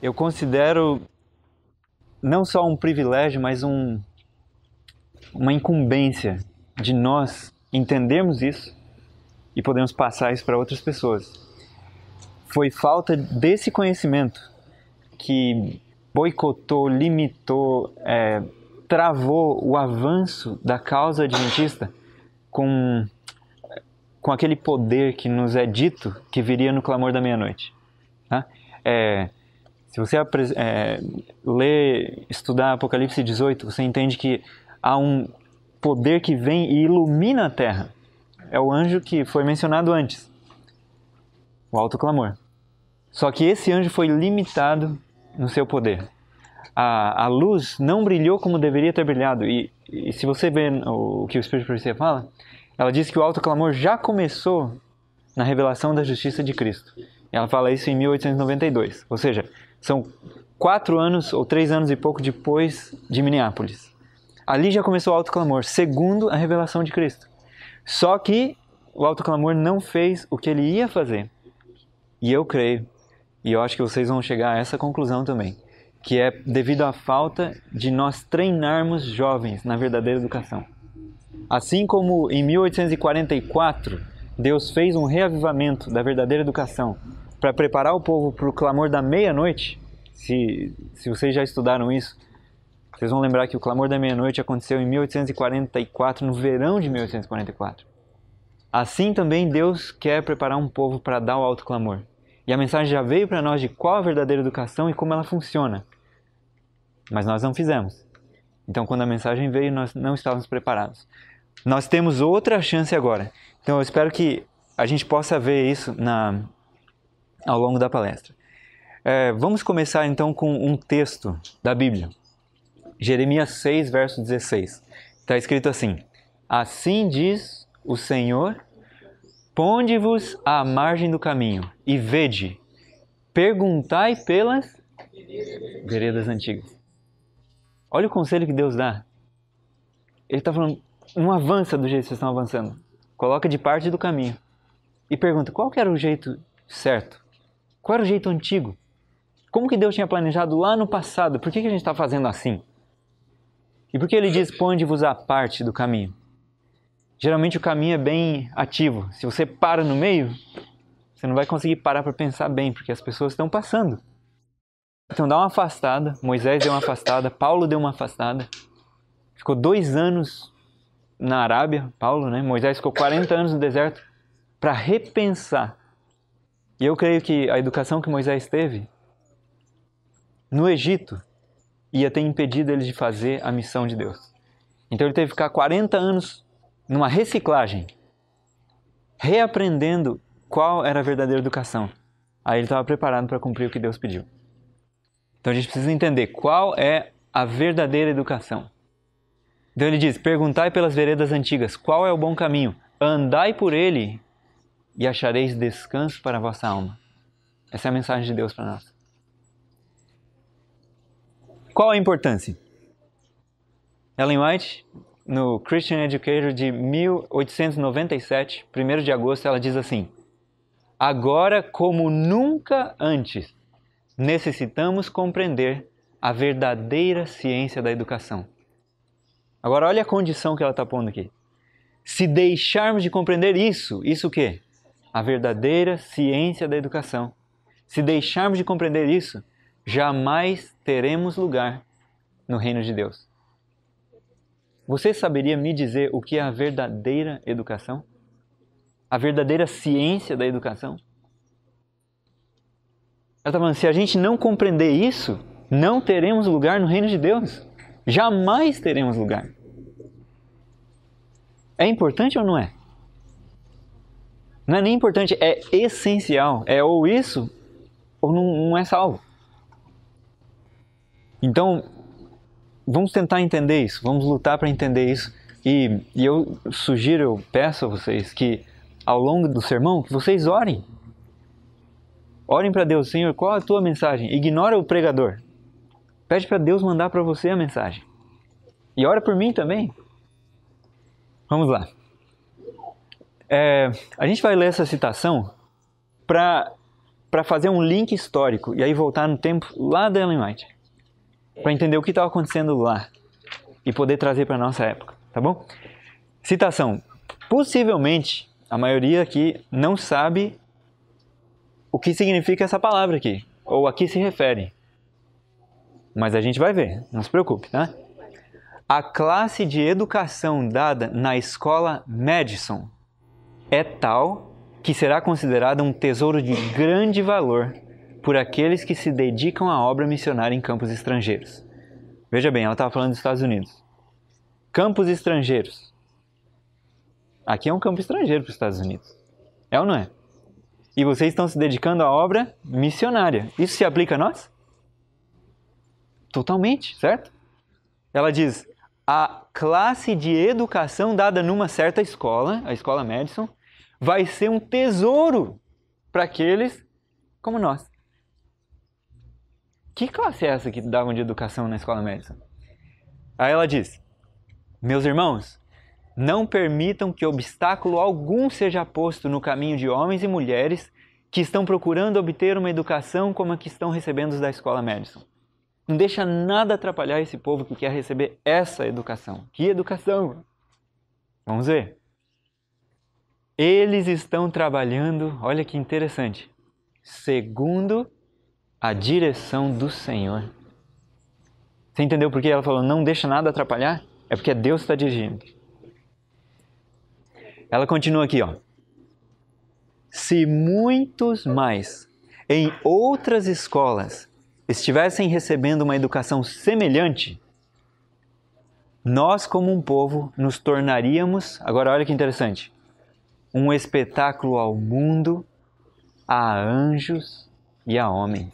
Eu considero não só um privilégio, mas uma incumbência de nós entendermos isso e podemos passar isso para outras pessoas. Foi falta desse conhecimento que boicotou, limitou, travou o avanço da causa adventista com aquele poder que nos é dito que viria no clamor da meia-noite. Tá? Se você ler, estudar Apocalipse 18, você entende que há um poder que vem e ilumina a terra. É o anjo que foi mencionado antes, o alto clamor. Só que esse anjo foi limitado no seu poder. A luz não brilhou como deveria ter brilhado. E se você vê o que o Espírito de Profecia fala, ela diz que o alto clamor já começou na revelação da justiça de Cristo. Ela fala isso em 1892. Ou seja, são 4 anos ou 3 anos e pouco depois de Minneapolis. Ali já começou o alto clamor, segundo a revelação de Cristo. Só que o alto clamor não fez o que ele ia fazer. E eu creio, e eu acho que vocês vão chegar a essa conclusão também, que é devido à falta de nós treinarmos jovens na verdadeira educação. Assim como em 1844, Deus fez um reavivamento da verdadeira educação para preparar o povo para o clamor da meia-noite, se vocês já estudaram isso, vocês vão lembrar que o clamor da meia-noite aconteceu em 1844, no verão de 1844. Assim também Deus quer preparar um povo para dar o alto clamor. E a mensagem já veio para nós de qual a verdadeira educação e como ela funciona. Mas nós não fizemos. Então, quando a mensagem veio, nós não estávamos preparados. Nós temos outra chance agora. Então, eu espero que a gente possa ver isso ao longo da palestra. Vamos começar, então, com um texto da Bíblia. Jeremias 6, verso 16. Está escrito assim: Assim diz o Senhor, ponde-vos à margem do caminho e vede, perguntai pelas veredas antigas. Olha o conselho que Deus dá. Ele está falando, não avança do jeito que vocês estão avançando. Coloca de parte do caminho. E pergunta, qual que era o jeito certo? Qual era o jeito antigo? Como que Deus tinha planejado lá no passado? Por que a gente está fazendo assim? E por que ele diz, ponde-vos à parte do caminho? Geralmente o caminho é bem ativo. Se você para no meio, você não vai conseguir parar para pensar bem, porque as pessoas estão passando. Então dá uma afastada, Moisés deu uma afastada, Paulo deu uma afastada. Ficou 2 anos na Arábia, Paulo, né? Moisés ficou 40 anos no deserto para repensar. E eu creio que a educação que Moisés teve no Egito ia ter impedido ele de fazer a missão de Deus. Então ele teve que ficar 40 anos numa reciclagem, reaprendendo qual era a verdadeira educação. Aí ele estava preparado para cumprir o que Deus pediu. Então a gente precisa entender qual é a verdadeira educação. Então ele diz, perguntai pelas veredas antigas, qual é o bom caminho? Andai por ele e achareis descanso para a vossa alma. Essa é a mensagem de Deus para nós. Qual a importância? Ellen White, no Christian Educator de 1897, 1º de agosto, ela diz assim: agora, como nunca antes, necessitamos compreender a verdadeira ciência da educação. Agora, olha a condição que ela está pondo aqui. Se deixarmos de compreender isso o quê? A verdadeira ciência da educação. Se deixarmos de compreender isso, jamais teremos lugar no reino de Deus. Você saberia me dizer o que é a verdadeira educação? A verdadeira ciência da educação? Ela está falando, se a gente não compreender isso, não teremos lugar no reino de Deus. Jamais teremos lugar. É importante ou não é? Não é nem importante, é essencial. É ou isso, ou não é salvo. Então, vamos tentar entender isso, vamos lutar para entender isso. E eu sugiro, eu peço a vocês que, ao longo do sermão, que vocês orem. Orem para Deus, Senhor, qual é a tua mensagem? Ignora o pregador. Pede para Deus mandar para você a mensagem. E ora por mim também. Vamos lá. A gente vai ler essa citação para para fazer um link histórico e aí voltar no tempo lá da Ellen White, para entender o que estava acontecendo lá e poder trazer para a nossa época, tá bom? Citação. Possivelmente, a maioria aqui não sabe o que significa essa palavra aqui, ou a que se refere. Mas a gente vai ver, não se preocupe, tá? A classe de educação dada na escola Madison é tal que será considerada um tesouro de grande valor por aqueles que se dedicam à obra missionária em campos estrangeiros. Veja bem, ela estava falando dos Estados Unidos. Campos estrangeiros. Aqui é um campo estrangeiro para os Estados Unidos. É ou não é? E vocês estão se dedicando à obra missionária. Isso se aplica a nós? Totalmente, certo? Ela diz, a classe de educação dada numa certa escola, a escola Madison, vai ser um tesouro para aqueles como nós. Que classe é essa que davam de educação na escola Madison? Aí ela diz, meus irmãos, não permitam que obstáculo algum seja posto no caminho de homens e mulheres que estão procurando obter uma educação como a que estão recebendo da escola Madison. Não deixa nada atrapalhar esse povo que quer receber essa educação. Que educação? Vamos ver. Eles estão trabalhando, olha que interessante, segundo a direção do Senhor. Você entendeu por que ela falou não deixa nada atrapalhar? É porque Deus está dirigindo. Ela continua aqui, ó. Se muitos mais em outras escolas estivessem recebendo uma educação semelhante, nós como um povo nos tornaríamos, agora olha que interessante, um espetáculo ao mundo, a anjos e a homens.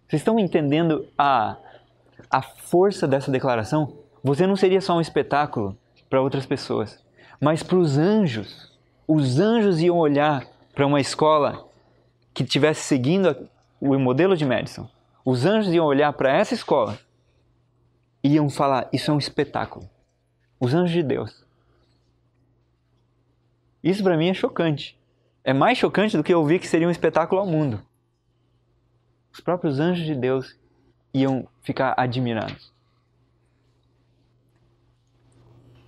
Vocês estão entendendo a força dessa declaração? Você não seria só um espetáculo para outras pessoas, mas para os anjos. Os anjos iam olhar para uma escola que estivesse seguindo o modelo de Madison. Os anjos iam olhar para essa escola e iam falar, isso é um espetáculo. Os anjos de Deus. Isso para mim é chocante. É mais chocante do que ouvir que seria um espetáculo ao mundo. Os próprios anjos de Deus iam ficar admirados.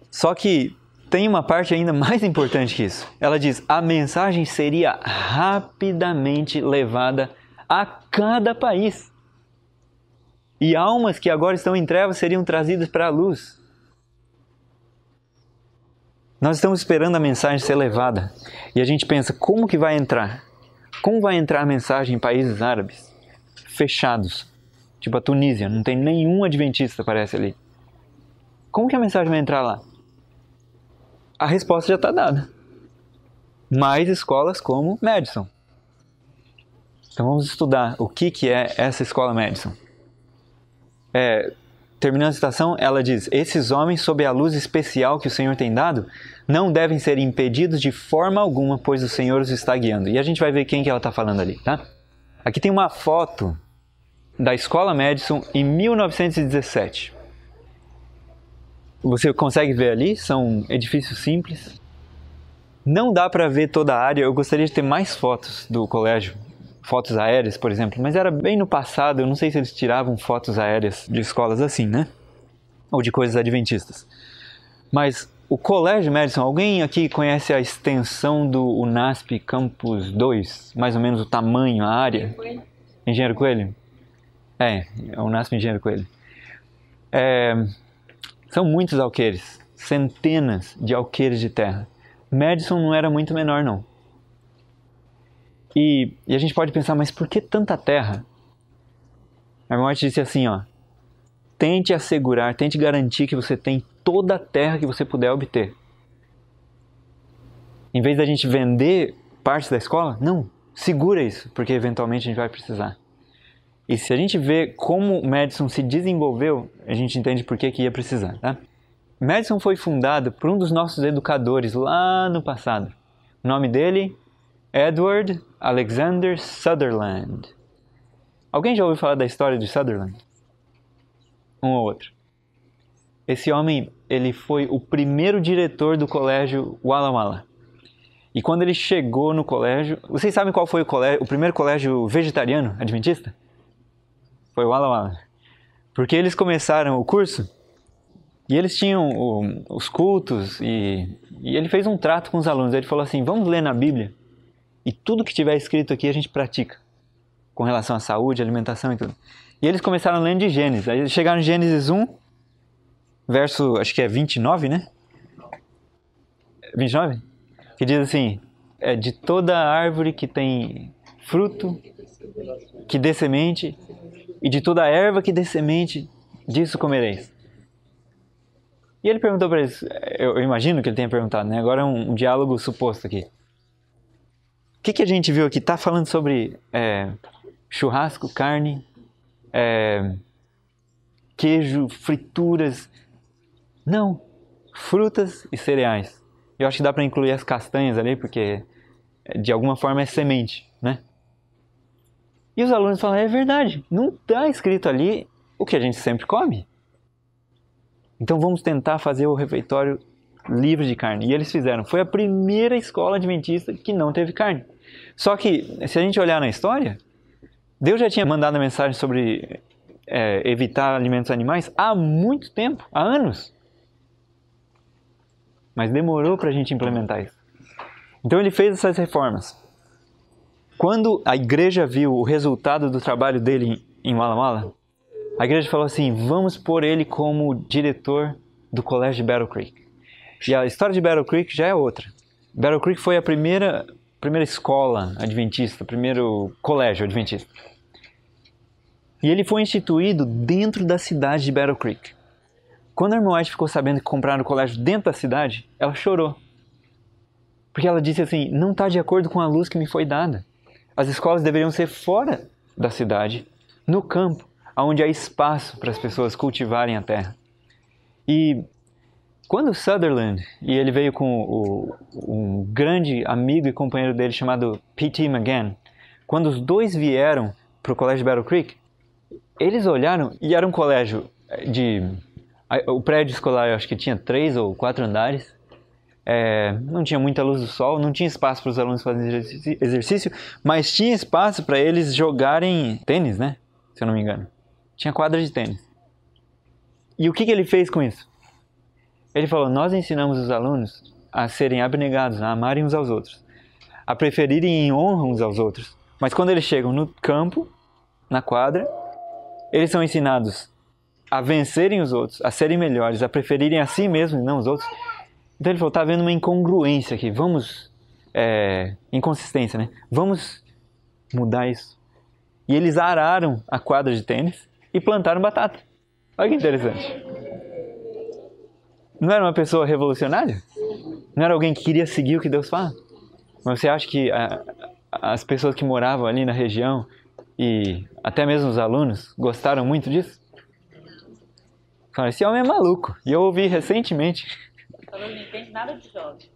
Só que tem uma parte ainda mais importante que isso. Ela diz, a mensagem seria rapidamente levada a cada país. E almas que agora estão em trevas seriam trazidas para a luz. Nós estamos esperando a mensagem ser levada. E a gente pensa, como que vai entrar? Como vai entrar a mensagem em países árabes? Fechados. Tipo a Tunísia, não tem nenhum adventista, parece ali. Como que a mensagem vai entrar lá? A resposta já está dada. Mais escolas como Madison. Então vamos estudar o que é essa escola Madison. Terminando a citação, ela diz, esses homens, sob a luz especial que o Senhor tem dado, não devem ser impedidos de forma alguma, pois o Senhor os está guiando. E a gente vai ver quem que ela está falando ali, tá? Aqui tem uma foto da escola Madison em 1917. Você consegue ver ali? São edifícios simples. Não dá para ver toda a área. Eu gostaria de ter mais fotos do colégio. Fotos aéreas, por exemplo. Mas era bem no passado. Eu não sei se eles tiravam fotos aéreas de escolas assim, né? Ou de coisas adventistas. Mas o colégio Madison, alguém aqui conhece a extensão do UNASP Campus 2? Mais ou menos o tamanho, a área? Engenheiro Coelho? É o UNASP Engenheiro Coelho. São muitos alqueires, centenas de alqueires de terra. Madison não era muito menor, não. E a gente pode pensar, mas por que tanta terra? A irmã White disse assim, ó, tente assegurar, tente garantir que você tem toda a terra que você puder obter. Em vez da gente vender partes da escola, não, segura isso, porque eventualmente a gente vai precisar. E se a gente vê como Madison se desenvolveu, a gente entende por que ia precisar, tá? Madison foi fundado por um dos nossos educadores lá no passado. O nome dele, Edward Alexander Sutherland. Alguém já ouviu falar da história de Sutherland? Um ou outro. Esse homem, ele foi o primeiro diretor do colégio Walla Walla. E quando ele chegou no colégio... Vocês sabem qual foi o primeiro colégio vegetariano adventista? Foi o Walla Walla. Porque eles começaram o curso e eles tinham os cultos e ele fez um trato com os alunos. Ele falou assim, vamos ler na Bíblia e tudo que tiver escrito aqui a gente pratica. Com relação à saúde, alimentação e tudo. E eles começaram lendo de Gênesis. Aí eles chegaram em Gênesis 1, verso, acho que é 29, né? 29? Que diz assim, de toda árvore que tem fruto, que dê semente, e de toda erva que dê semente, disso comereis. E ele perguntou para eles, eu imagino que ele tenha perguntado, né? Agora é um diálogo suposto aqui. O que a gente viu aqui? Está falando sobre churrasco, carne, queijo, frituras. Não, frutas e cereais. Eu acho que dá para incluir as castanhas ali, porque de alguma forma é semente, né? E os alunos falam, é verdade, não está escrito ali o que a gente sempre come. Então vamos tentar fazer o refeitório livre de carne. E eles fizeram. Foi a primeira escola adventista que não teve carne. Só que, se a gente olhar na história, Deus já tinha mandado a mensagem sobre evitar alimentos animais há muito tempo, há anos. Mas demorou para a gente implementar isso. Então ele fez essas reformas. Quando a igreja viu o resultado do trabalho dele em Walla Walla, a igreja falou assim, vamos pôr ele como diretor do colégio de Battle Creek. E a história de Battle Creek já é outra. Battle Creek foi a primeira escola adventista, primeiro colégio adventista. E ele foi instituído dentro da cidade de Battle Creek. Quando a irmã White ficou sabendo que compraram o colégio dentro da cidade, ela chorou. Porque ela disse assim, não está de acordo com a luz que me foi dada. As escolas deveriam ser fora da cidade, no campo, onde há espaço para as pessoas cultivarem a terra. E quando Sutherland, e ele veio com um grande amigo e companheiro dele chamado P.T. McGann, quando os dois vieram para o colégio de Battle Creek, eles olharam e era um colégio o prédio escolar eu acho que tinha 3 ou 4 andares, não tinha muita luz do sol, não tinha espaço para os alunos fazerem exercício, mas tinha espaço para eles jogarem tênis, né? Se eu não me engano. Tinha quadra de tênis. E o que ele fez com isso? Ele falou, nós ensinamos os alunos a serem abnegados, a amarem uns aos outros, a preferirem em honra uns aos outros. Mas quando eles chegam no campo, na quadra, eles são ensinados a vencerem os outros, a serem melhores, a preferirem a si mesmos e não os outros. Então ele falou, está havendo uma incongruência aqui, inconsistência, né? Vamos mudar isso. E eles araram a quadra de tênis e plantaram batata. Olha que interessante. Não era uma pessoa revolucionária? Não era alguém que queria seguir o que Deus fala? Mas você acha que as pessoas que moravam ali na região e até mesmo os alunos gostaram muito disso? Falaram, esse homem é maluco. E eu ouvi recentemente... Não entende nada de jovem.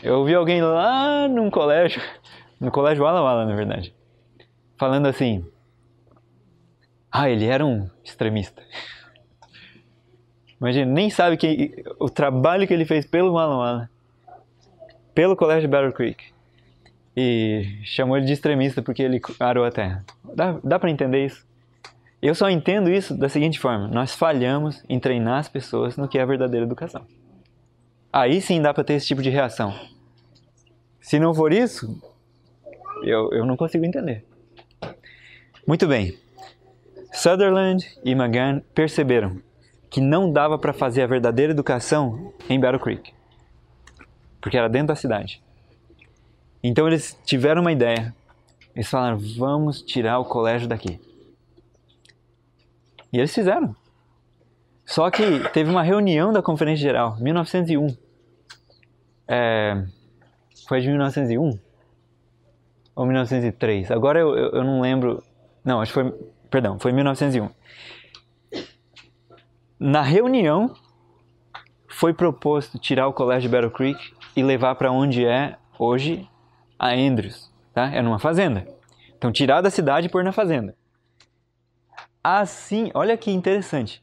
Eu ouvi alguém lá no colégio Walla Walla, na verdade, falando assim, ele era um extremista. Imagina, nem sabe o trabalho que ele fez pelo Walla Walla, pelo colégio de Battle Creek, e chamou ele de extremista porque ele arou a terra. Dá para entender isso? Eu só entendo isso da seguinte forma, nós falhamos em treinar as pessoas no que é a verdadeira educação. Aí sim dá para ter esse tipo de reação. Se não for isso, eu não consigo entender. Muito bem. Sutherland e McGann perceberam que não dava para fazer a verdadeira educação em Battle Creek, porque era dentro da cidade. Então eles tiveram uma ideia. Eles falaram, vamos tirar o colégio daqui. E eles fizeram. Só que teve uma reunião da Conferência Geral, 1901. Foi de 1901? Ou 1903? Agora eu não lembro. Não, acho que foi... Perdão, foi 1901. Na reunião, foi proposto tirar o colégio de Battle Creek e levar para onde é hoje a Andrews. Tá? É numa fazenda. Então, tirar da cidade e pôr na fazenda. Assim, olha que interessante.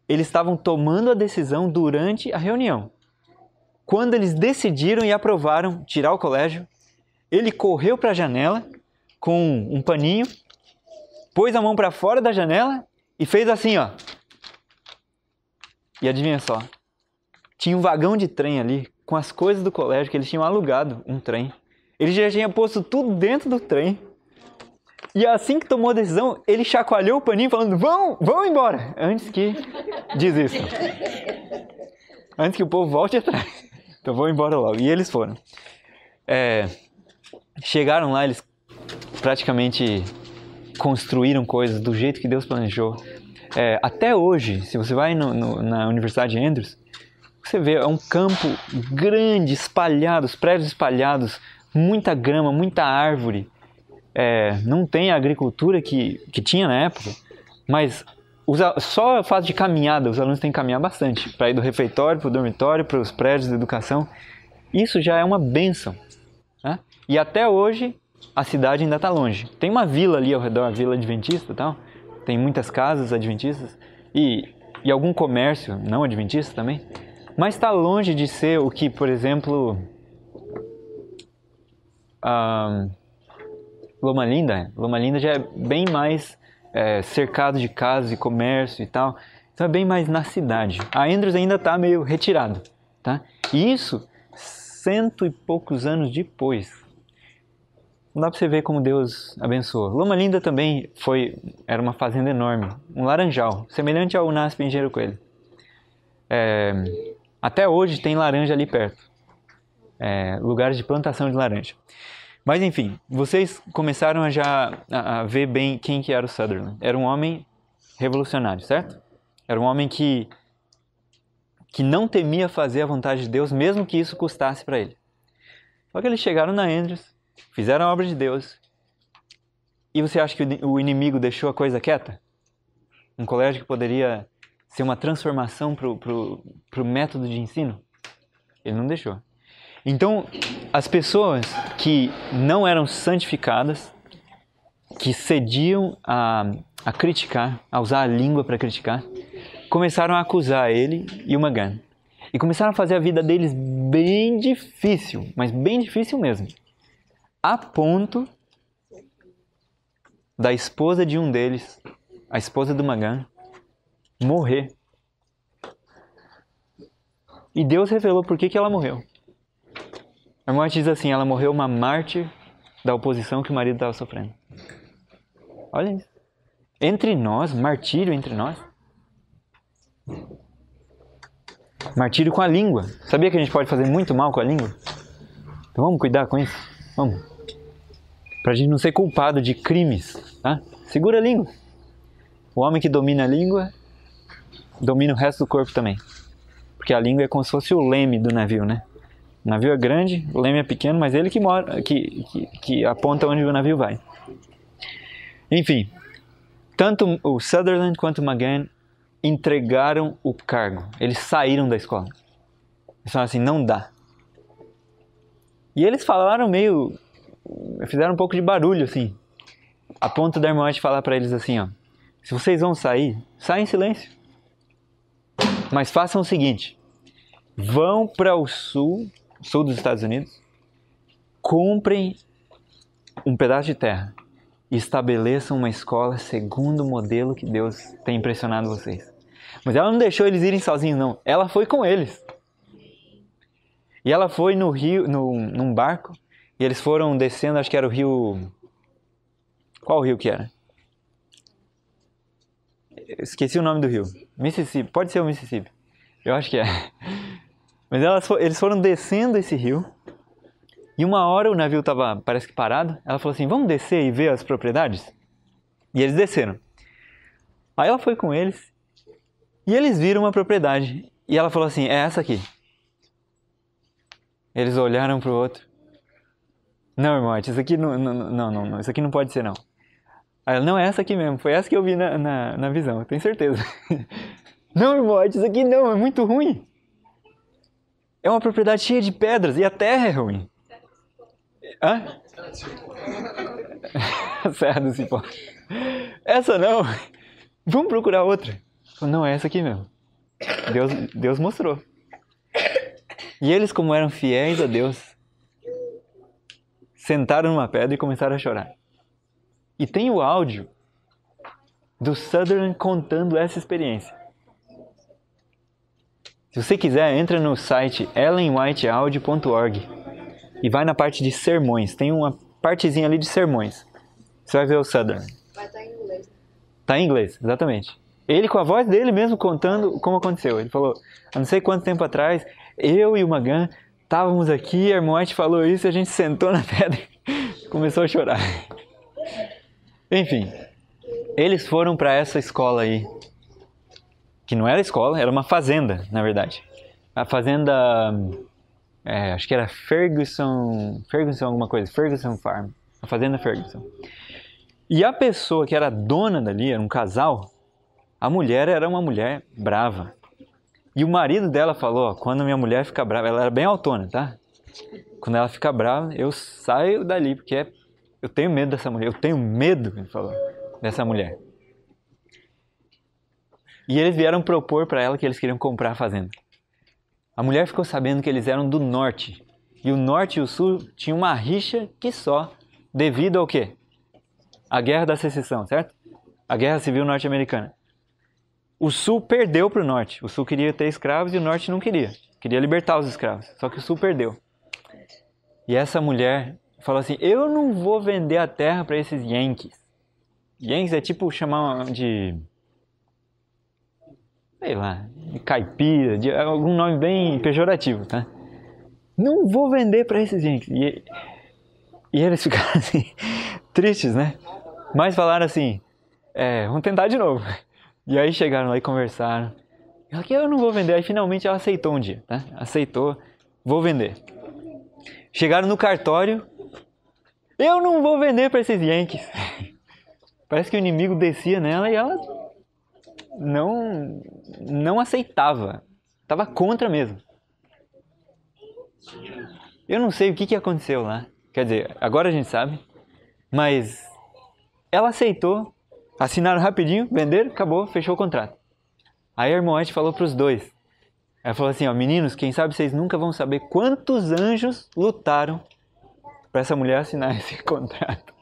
Eles estavam tomando a decisão durante a reunião. quando eles decidiram e aprovaram tirar o colégio, ele correu para a janela com um paninho, pôs a mão para fora da janela e fez assim, ó. E adivinha só, tinha um vagão de trem ali com as coisas do colégio, que eles tinham alugado um trem. Ele já tinha posto tudo dentro do trem. E assim que tomou a decisão, ele chacoalhou o paninho falando, vão embora, antes que diz isso. Antes que o povo volte atrás. Então vão embora logo. E eles foram. Chegaram lá, eles praticamente construíram coisas do jeito que Deus planejou. Até hoje, se você vai na Universidade de Andrews, você vê, é um campo grande, espalhado, os prédios espalhados, muita grama, muita árvore. Não tem a agricultura que tinha na época, mas só o fato de caminhada, os alunos têm que caminhar bastante, para ir do refeitório, para o dormitório, para os prédios de educação. Isso já é uma bênção, né? E até hoje, a cidade ainda está longe. Tem uma vila ali ao redor, a Vila Adventista e tal, tem muitas casas adventistas e algum comércio não adventista também, mas está longe de ser o que, por exemplo, Loma Linda já é bem mais cercado de casas e comércio e tal, então é bem mais na cidade. A Andrews ainda está meio retirado, tá? E isso 100 e poucos anos depois. Não dá para você ver como Deus abençoou. Loma Linda também era uma fazenda enorme, um laranjal, semelhante ao Unasp em Engenheiro Coelho. Até hoje tem laranja ali perto, lugares de plantação de laranja. Mas enfim, vocês começaram a ver bem quem que era o Sutherland. Era um homem revolucionário, certo? Era um homem que não temia fazer a vontade de Deus, mesmo que isso custasse para ele. Só que eles chegaram na Andrews, fizeram a obra de Deus, e você acha que o inimigo deixou a coisa quieta? Um colégio que poderia ser uma transformação para o método de ensino? Ele não deixou. Então, as pessoas que não eram santificadas, que cediam a criticar, a usar a língua para criticar, começaram a acusar ele e o Magan. E começaram a fazer a vida deles bem difícil, mas bem difícil mesmo. A ponto da esposa de um deles, a esposa do Magan, morrer. E Deus revelou por que ela morreu. A morte diz assim, ela morreu uma mártir da oposição que o marido estava sofrendo. Olha isso. Entre nós, martírio entre nós. Martírio com a língua. Sabia que a gente pode fazer muito mal com a língua? Então vamos cuidar com isso. Vamos. Pra gente não ser culpado de crimes, tá? Segura a língua. O homem que domina a língua, domina o resto do corpo também. Porque a língua é como se fosse o leme do navio, né? O navio é grande, o leme é pequeno, mas ele que aponta onde o navio vai. Enfim, tanto o Sutherland quanto o Magan entregaram o cargo. Eles saíram da escola. Eles falaram assim, não dá. E eles falaram fizeram um pouco de barulho, assim. A ponto da irmã falar para eles assim, ó. Se vocês vão sair, saem em silêncio. Mas façam o seguinte. Vão para o sul dos Estados Unidos, comprem um pedaço de terra e estabeleçam uma escola segundo o modelo que Deus tem impressionado vocês. Mas ela não deixou eles irem sozinhos, não. Ela foi com eles. E ela foi no rio, num barco, e eles foram descendo, acho que era o rio... Qual rio que era? Esqueci o nome do rio. Mississippi. Pode ser o Mississippi. Eu acho que é. Mas eles foram descendo esse rio. E uma hora o navio estava, parece que parado. Ela falou assim, vamos descer e ver as propriedades? E eles desceram. Aí ela foi com eles. E eles viram uma propriedade. E ela falou assim, é essa aqui. Eles olharam um para o outro. Não, irmão, isso aqui não, isso aqui não pode ser não. Aí ela, não, é essa aqui mesmo. Foi essa que eu vi na visão, eu tenho certeza. Não, irmão, isso aqui não, é muito ruim. É uma propriedade cheia de pedras e a terra é ruim. Hã? Serra do Cipó. Essa não. Vamos procurar outra. Não, é essa aqui mesmo. Deus mostrou. E eles, como eram fiéis a Deus, sentaram numa pedra e começaram a chorar. E tem o áudio do Sutherland contando essa experiência. Se você quiser, entra no site ellenwhiteaudio.org e vai na parte de sermões. Tem uma partezinha ali de sermões. Você vai ver o Sutherland. Vai estar em inglês. Tá em inglês, exatamente. Ele com a voz dele mesmo contando como aconteceu. Ele falou, há não sei quanto tempo atrás, eu e o Magan estávamos aqui, a irmã White falou isso, a gente sentou na pedra e começou a chorar. Enfim, eles foram para essa escola aí, que não era escola, era uma fazenda, na verdade. A fazenda, acho que era Ferguson alguma coisa, Ferguson Farm, a fazenda Ferguson. E a pessoa que era dona dali, era um casal, a mulher era uma mulher brava. E o marido dela falou, ó, quando minha mulher fica brava, ela era bem autona, tá? Quando ela fica brava, eu saio dali, porque eu tenho medo dessa mulher, eu tenho medo, ele falou, dessa mulher. E eles vieram propor para ela que eles queriam comprar a fazenda. A mulher ficou sabendo que eles eram do norte. E o norte e o sul tinham uma rixa que só, devido ao quê? A Guerra da Secessão, certo? A Guerra Civil Norte-Americana. O sul perdeu para o norte. O sul queria ter escravos e o norte não queria. Queria libertar os escravos. Só que o sul perdeu. E essa mulher falou assim, eu não vou vender a terra para esses Yankees. Yankees é tipo chamar de... sei lá, de caipira, de algum nome bem pejorativo, tá? Não vou vender para esses Yankees. E eles ficaram assim, tristes, né? Mas falaram assim, vamos tentar de novo. E aí chegaram lá e conversaram. Ela que eu não vou vender. Aí finalmente ela aceitou um dia, tá? Aceitou, vou vender. Chegaram no cartório. Eu não vou vender para esses Yankees. Parece que o inimigo descia nela e ela não aceitava. Estava contra mesmo. Eu não sei o que aconteceu lá. Quer dizer, agora a gente sabe. Mas ela aceitou. Assinaram rapidinho, venderam, acabou, fechou o contrato. Aí a irmã White falou para os dois. Ela falou assim, ó, meninos, quem sabe vocês nunca vão saber quantos anjos lutaram para essa mulher assinar esse contrato.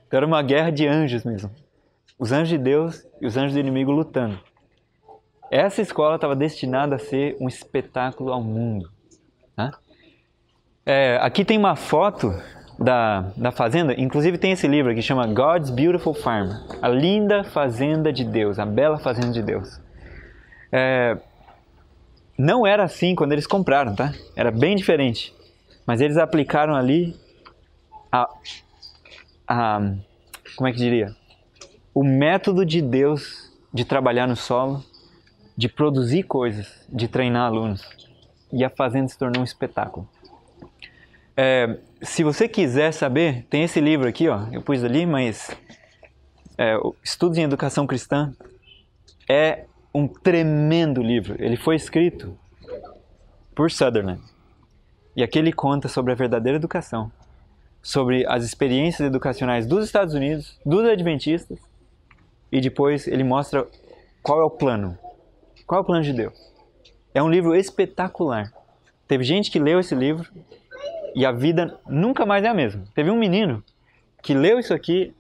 Então era uma guerra de anjos mesmo. Os anjos de Deus e os anjos do inimigo lutando. Essa escola estava destinada a ser um espetáculo ao mundo. Tá? Aqui tem uma foto da fazenda, inclusive tem esse livro aqui que chama God's Beautiful Farm, a linda fazenda de Deus, a bela fazenda de Deus. Não era assim quando eles compraram, tá? Era bem diferente, mas eles aplicaram ali como é que diria? O método de Deus de trabalhar no solo, de produzir coisas, de treinar alunos, e a fazenda se tornou um espetáculo. Se você quiser saber, tem esse livro aqui, ó, eu pus ali, mas Estudos em Educação Cristã é um tremendo livro. Ele foi escrito por Sutherland. E aqui ele conta sobre a verdadeira educação, sobre as experiências educacionais dos Estados Unidos, dos adventistas, e depois ele mostra qual é o plano. Qual é o plano de Deus? É um livro espetacular. Teve gente que leu esse livro e a vida nunca mais é a mesma. Teve um menino que leu isso aqui,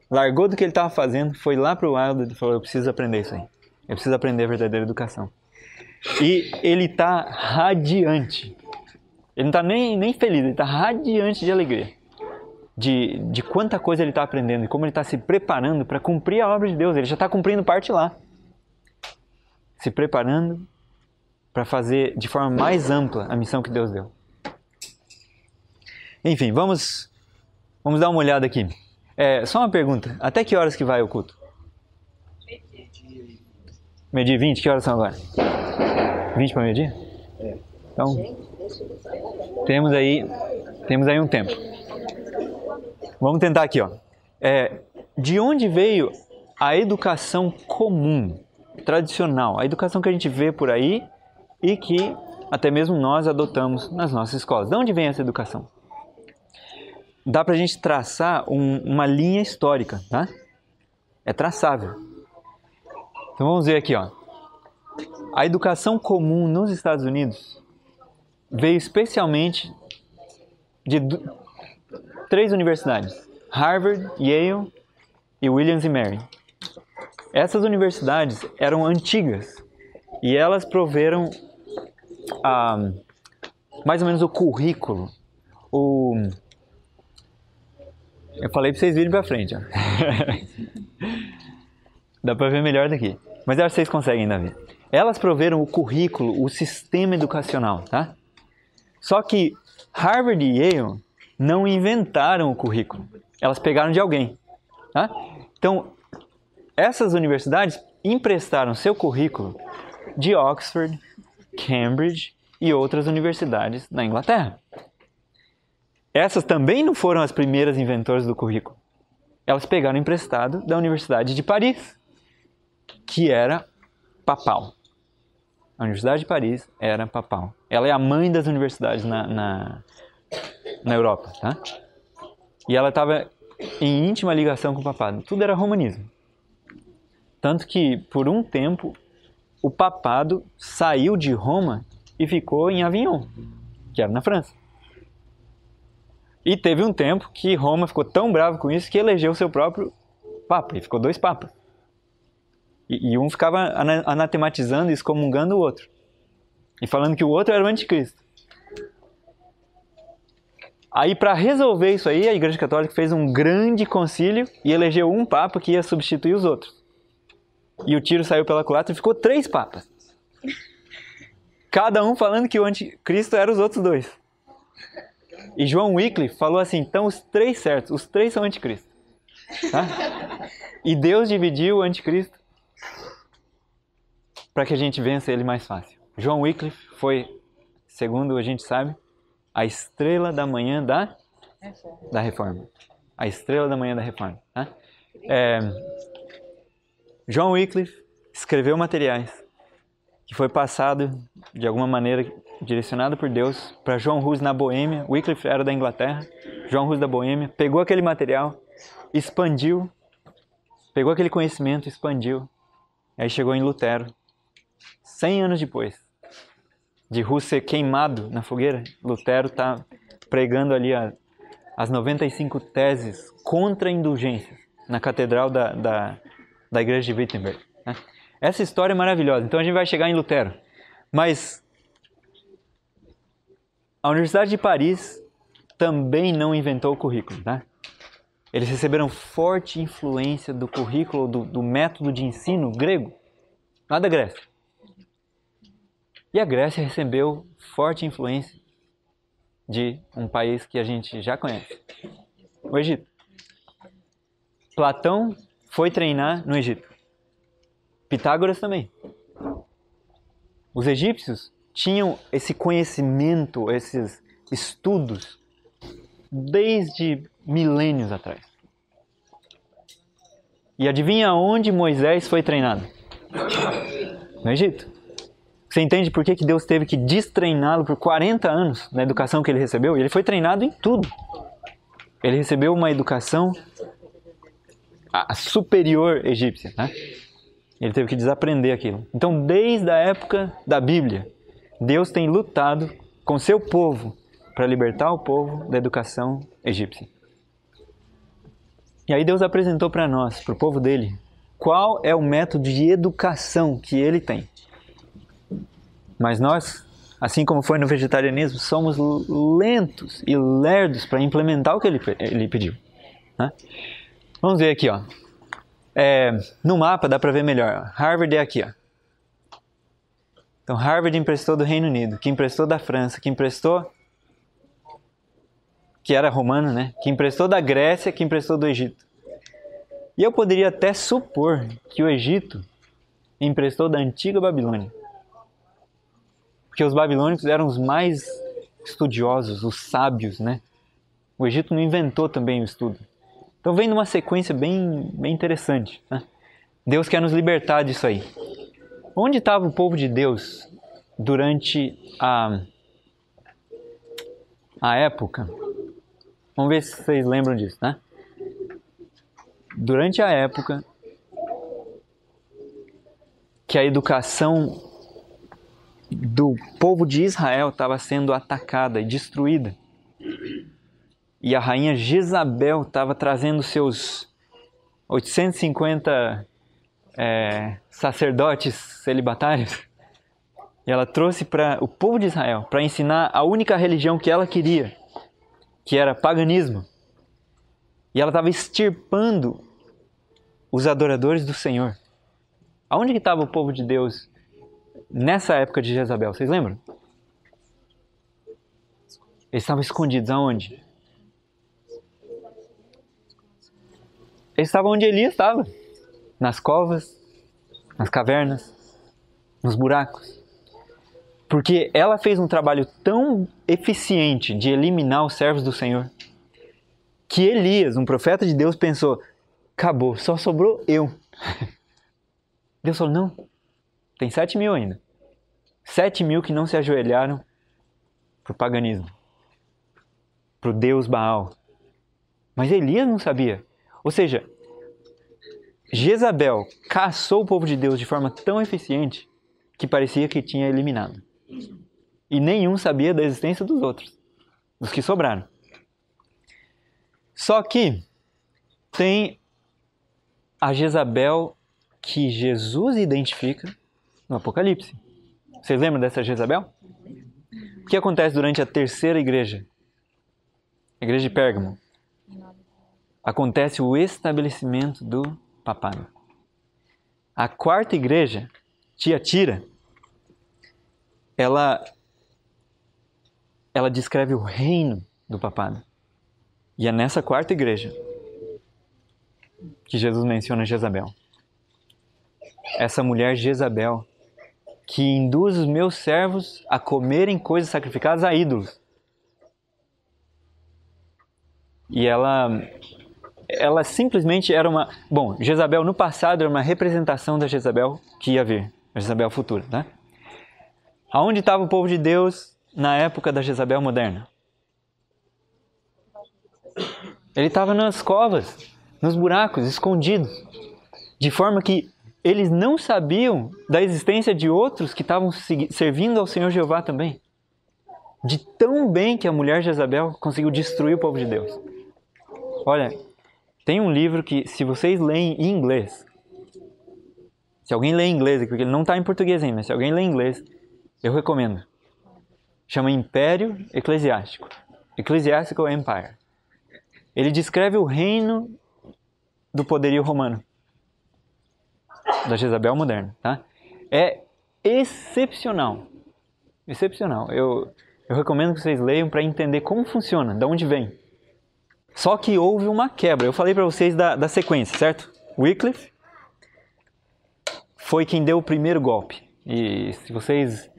largou do que ele estava fazendo, foi lá para o Wilder e falou, eu preciso aprender isso aí. Eu preciso aprender a verdadeira educação. E ele está radiante. Ele não está nem feliz, ele está radiante de alegria. De quanta coisa ele está aprendendo e como ele está se preparando para cumprir a obra de Deus. Ele já está cumprindo parte lá. Se preparando para fazer de forma mais ampla a missão que Deus deu. Enfim, vamos dar uma olhada aqui. Só uma pergunta. Até que horas que vai o culto? Meio-dia e 20? Que horas são agora? 20 para meio-dia? Então, temos aí um tempo. Vamos tentar aqui, ó. De onde veio a educação comum, tradicional, a educação que a gente vê por aí e que até mesmo nós adotamos nas nossas escolas? De onde vem essa educação? Dá pra gente traçar uma linha histórica, tá? É traçável. Então vamos ver aqui, ó. A educação comum nos Estados Unidos veio especialmente de 3 universidades: Harvard, Yale e Williams e Mary. Essas universidades eram antigas e elas proveram mais ou menos o currículo. Eu falei para vocês virem para frente. Ó. Dá para ver melhor daqui. Mas acho que vocês conseguem ainda ver. Elas proveram o currículo, o sistema educacional, tá? Só que Harvard e Yale não inventaram o currículo. Elas pegaram de alguém, tá? Então, essas universidades emprestaram seu currículo de Oxford, Cambridge e outras universidades na Inglaterra. Essas também não foram as primeiras inventoras do currículo. Elas pegaram emprestado da Universidade de Paris, que era papal. A Universidade de Paris era papal. Ela é a mãe das universidades na Europa, tá? E ela estava em íntima ligação com o papado. Tudo era romanismo. Tanto que, por um tempo, o papado saiu de Roma e ficou em Avignon, que era na França. E teve um tempo que Roma ficou tão bravo com isso que elegeu seu próprio papa. E ficou 2 papas. E um ficava anatematizando e excomungando o outro. E falando que o outro era o anticristo. Aí, para resolver isso aí, a Igreja Católica fez um grande concílio e elegeu um papa que ia substituir os outros. E o tiro saiu pela culatra e ficou 3 papas. Cada um falando que o anticristo era os outros 2. E João Wycliffe falou assim: então os 3 certos, os 3 são anticristo. Tá? E Deus dividiu o anticristo para que a gente vença ele mais fácil. João Wycliffe foi, segundo a gente sabe, a estrela da manhã da Reforma. A estrela da manhã da Reforma. Tá? João Wycliffe escreveu materiais que foi passado, de alguma maneira, direcionado por Deus para João Hus na Boêmia. Wycliffe era da Inglaterra. João Hus da Boêmia pegou aquele material, expandiu, pegou aquele conhecimento, expandiu. Aí chegou em Lutero. 100 anos depois de Hus ser queimado na fogueira, Lutero está pregando ali as 95 teses contra indulgências na catedral da igreja de Wittenberg. Né? Essa história é maravilhosa. Então a gente vai chegar em Lutero. Mas a Universidade de Paris também não inventou o currículo. Tá? Eles receberam forte influência do currículo, do método de ensino grego, lá da Grécia. E a Grécia recebeu forte influência de um país que a gente já conhece, o Egito. Platão foi treinar no Egito. Pitágoras também. Os egípcios tinham esse conhecimento, esses estudos, desde milênios atrás. E adivinha onde Moisés foi treinado? No Egito. Você entende por que Deus teve que destreiná-lo por 40 anos na educação que ele recebeu? Ele foi treinado em tudo. Ele recebeu uma educação superior egípcia, né? Ele teve que desaprender aquilo. Então, desde a época da Bíblia, Deus tem lutado com seu povo para libertar o povo da educação egípcia. E aí Deus apresentou para nós, para o povo dele, qual é o método de educação que ele tem. Mas nós, assim como foi no vegetarianismo, somos lentos e lerdos para implementar o que ele pediu. Né? Vamos ver aqui, ó. No mapa dá para ver melhor. Harvard é aqui, ó. Então Harvard emprestou do Reino Unido, que emprestou da França, que era romano, né? Que emprestou da Grécia, que emprestou do Egito. E eu poderia até supor que o Egito emprestou da antiga Babilônia. Porque os babilônicos eram os mais estudiosos, os sábios, né? O Egito não inventou também o estudo. Então vem numa sequência bem interessante. Né? Deus quer nos libertar disso aí. Onde estava o povo de Deus durante a época? Vamos ver se vocês lembram disso, né? Durante a época que a educação do povo de Israel estava sendo atacada e destruída. E a rainha Jezabel estava trazendo seus 850 sacerdotes celibatários. E ela trouxe para o povo de Israel para ensinar a única religião que ela queria, que era paganismo. E ela estava extirpando os adoradores do Senhor. Aonde que estava o povo de Deus nessa época de Jezabel? Vocês lembram? Eles estavam escondidos aonde? Eles estavam onde Elias estava. Nas covas, nas cavernas, nos buracos. Porque ela fez um trabalho tão eficiente de eliminar os servos do Senhor, que Elias, um profeta de Deus, pensou, acabou, só sobrou eu. Deus falou, não, tem 7.000 ainda. 7.000 que não se ajoelharam para o paganismo, para o Deus Baal. Mas Elias não sabia. Ou seja, Jezabel caçou o povo de Deus de forma tão eficiente que parecia que tinha eliminado. E nenhum sabia da existência dos outros, dos que sobraram. Só que tem a Jezabel que Jesus identifica no Apocalipse. Vocês lembram dessa Jezabel? O que acontece durante a terceira igreja? A igreja de Pérgamo. Acontece o estabelecimento do papado. A quarta igreja, Tiatira, ela descreve o reino do papado. E é nessa quarta igreja que Jesus menciona Jezabel. Essa mulher Jezabel que induz os meus servos a comerem coisas sacrificadas a ídolos. E ela simplesmente era uma... Bom, Jezabel no passado era uma representação da Jezabel que ia vir, a Jezabel futura, tá? Aonde estava o povo de Deus na época da Jezabel moderna? Ele estava nas covas, nos buracos, escondidos. De forma que eles não sabiam da existência de outros que estavam servindo ao Senhor Jeová também. De tão bem que a mulher Jezabel conseguiu destruir o povo de Deus. Olha, tem um livro que, se vocês leem em inglês, se alguém lê em inglês, porque ele não está em português ainda, mas se alguém lê em inglês, eu recomendo. Chama Império Eclesiástico. Ecclesiastical Empire. Ele descreve o reino do poderio romano. Da Jezabel moderna, tá? É excepcional. Excepcional. Eu recomendo que vocês leiam para entender como funciona, de onde vem. Só que houve uma quebra. Eu falei para vocês da sequência, certo? Wycliffe foi quem deu o primeiro golpe. E se vocês...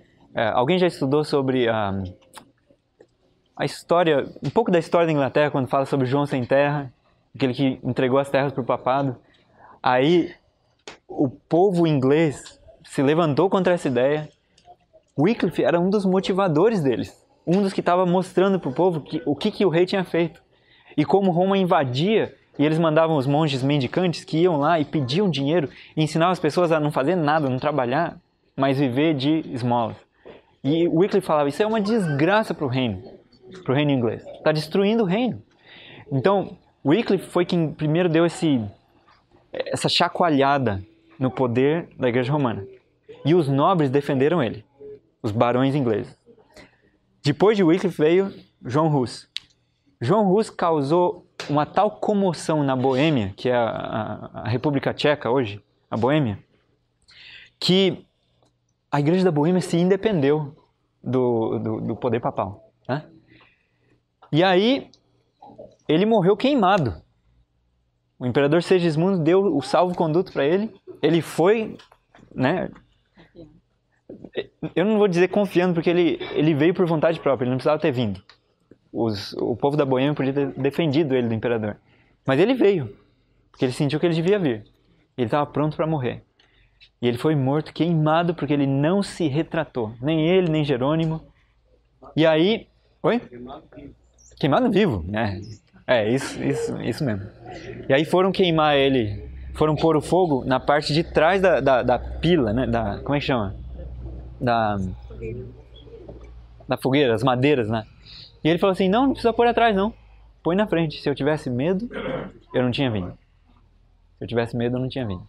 alguém já estudou sobre a história, um pouco da história da Inglaterra, quando fala sobre João Sem Terra, aquele que entregou as terras para o papado. Aí o povo inglês se levantou contra essa ideia. Wycliffe era um dos motivadores deles. Um dos que estava mostrando para o povo o que o rei tinha feito. E como Roma invadia, e eles mandavam os monges mendicantes que iam lá e pediam dinheiro e ensinavam as pessoas a não fazer nada, não trabalhar, mas viver de esmolas. E Wycliffe falava, isso é uma desgraça para o reino inglês. Está destruindo o reino. Então, Wycliffe foi quem primeiro deu essa chacoalhada no poder da igreja romana. E os nobres defenderam ele, os barões ingleses. Depois de Wycliffe veio João Hus. João Hus causou uma tal comoção na Boêmia, que é a República Tcheca hoje, a Boêmia, que a igreja da Boêmia se independeu do poder papal. Né? E aí, ele morreu queimado. O imperador Segismundo deu o salvo-conduto para ele. Ele foi, né? Eu não vou dizer confiando, porque ele veio por vontade própria, ele não precisava ter vindo. O povo da Boêmia podia ter defendido ele do imperador. Mas ele veio, porque ele sentiu que ele devia vir. Ele estava pronto para morrer. E ele foi morto, queimado, porque ele não se retratou. Nem ele, nem Jerônimo. E aí... Oi? Queimado vivo, né? Isso mesmo. E aí foram queimar ele, foram pôr o fogo na parte de trás da pila, né? Como é que chama? Na fogueira, as madeiras, né? E ele falou assim, não precisa pôr atrás não, põe na frente. Se eu tivesse medo, eu não tinha vindo. Se eu tivesse medo, eu não tinha vindo.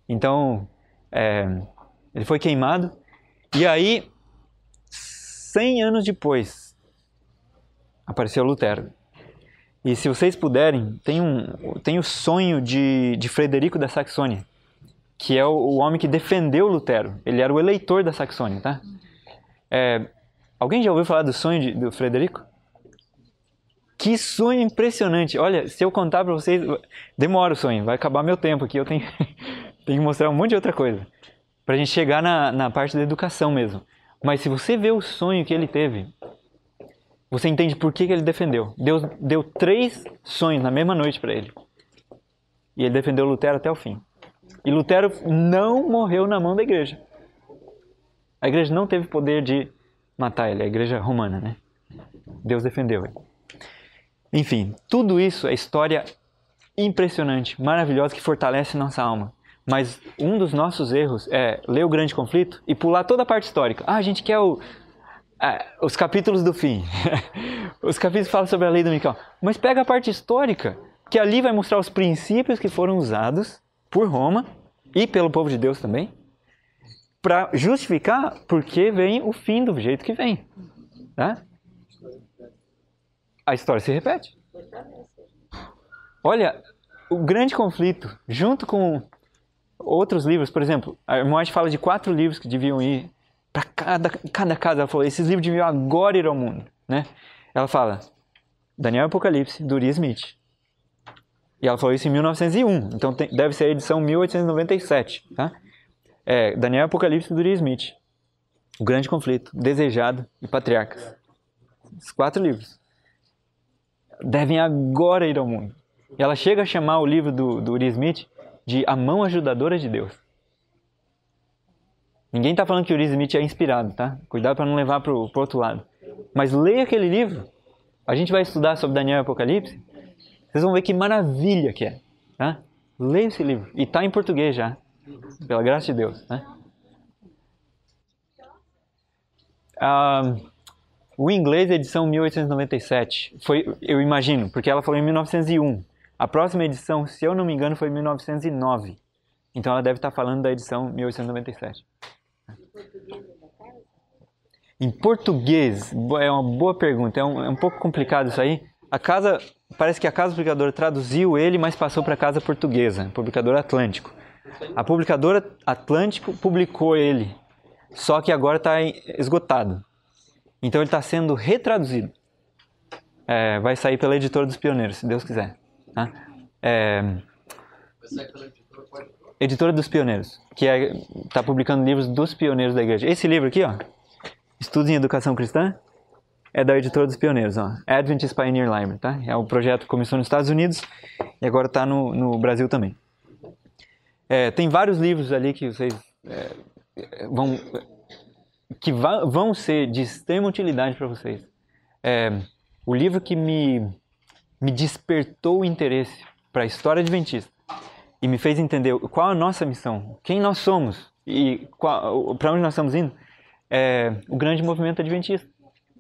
Então, ele foi queimado. E aí, 100 anos depois, apareceu Lutero. E se vocês puderem, tem o sonho de Frederico da Saxônia, que é o homem que defendeu Lutero. Ele era o eleitor da Saxônia, tá? Alguém já ouviu falar do sonho do Frederico? Que sonho impressionante! Olha, se eu contar para vocês, demora o sonho, vai acabar meu tempo aqui, eu tenho que mostrar um monte de outra coisa, para a gente chegar na parte da educação mesmo. Mas se você vê o sonho que ele teve, você entende por que ele defendeu. Deus deu 3 sonhos na mesma noite para ele. E ele defendeu Lutero até o fim. E Lutero não morreu na mão da igreja. A igreja não teve poder de matar ele, a igreja romana, né? Deus defendeu ele. Enfim, tudo isso é história impressionante, maravilhosa, que fortalece nossa alma. Mas um dos nossos erros é ler o Grande Conflito e pular toda a parte histórica. A gente quer os capítulos do fim. Os capítulos falam sobre a lei dominical. Mas pega a parte histórica, que ali vai mostrar os princípios que foram usados por Roma e pelo povo de Deus também, para justificar por que vem o fim do jeito que vem. Tá? A história se repete. Olha, o Grande Conflito, junto com outros livros, por exemplo, a irmã White fala de 4 livros que deviam ir para cada casa. Ela falou, esses livros deviam agora ir ao mundo, né? Ela fala, Daniel e Apocalipse, do Uri Smith. E ela falou isso em 1901, então deve ser a edição 1897, tá? Daniel e Apocalipse, do Uri Smith. O Grande Conflito, Desejado e Patriarcas. Esses 4 livros devem agora ir ao mundo. E ela chega a chamar o livro do Uri Smith de A Mão Ajudadora de Deus. Ninguém está falando que o Uri Smith é inspirado, tá? Cuidado para não levar para o outro lado. Mas leia aquele livro. A gente vai estudar sobre Daniel e Apocalipse. Vocês vão ver que maravilha que é. Tá? Leia esse livro. E está em português já. Pela graça de Deus. Né? O inglês, edição 1897. Foi, eu imagino, porque ela falou em 1901. A próxima edição, se eu não me engano, foi em 1909. Então ela deve estar falando da edição 1897. Em português, é uma boa pergunta, é um pouco complicado isso aí. Parece que a Casa Publicadora traduziu ele, mas passou para a Casa Portuguesa, Publicadora Atlântico. A Publicadora Atlântico publicou ele, só que agora está esgotado. Então ele está sendo retraduzido. Vai sair pela Editora dos Pioneiros, se Deus quiser. Tá? Editora dos Pioneiros, que está publicando livros dos pioneiros da igreja. Esse livro aqui, ó, Estudos em Educação Cristã, é da Editora dos Pioneiros, ó, Adventist Pioneer Library, tá? É um projeto que começou nos Estados Unidos e agora está no Brasil também. Tem vários livros ali que vocês vão ser de extrema utilidade para vocês. O livro que me despertou o interesse para a história adventista e me fez entender qual a nossa missão, quem nós somos e para onde nós estamos indo, é o Grande Movimento Adventista.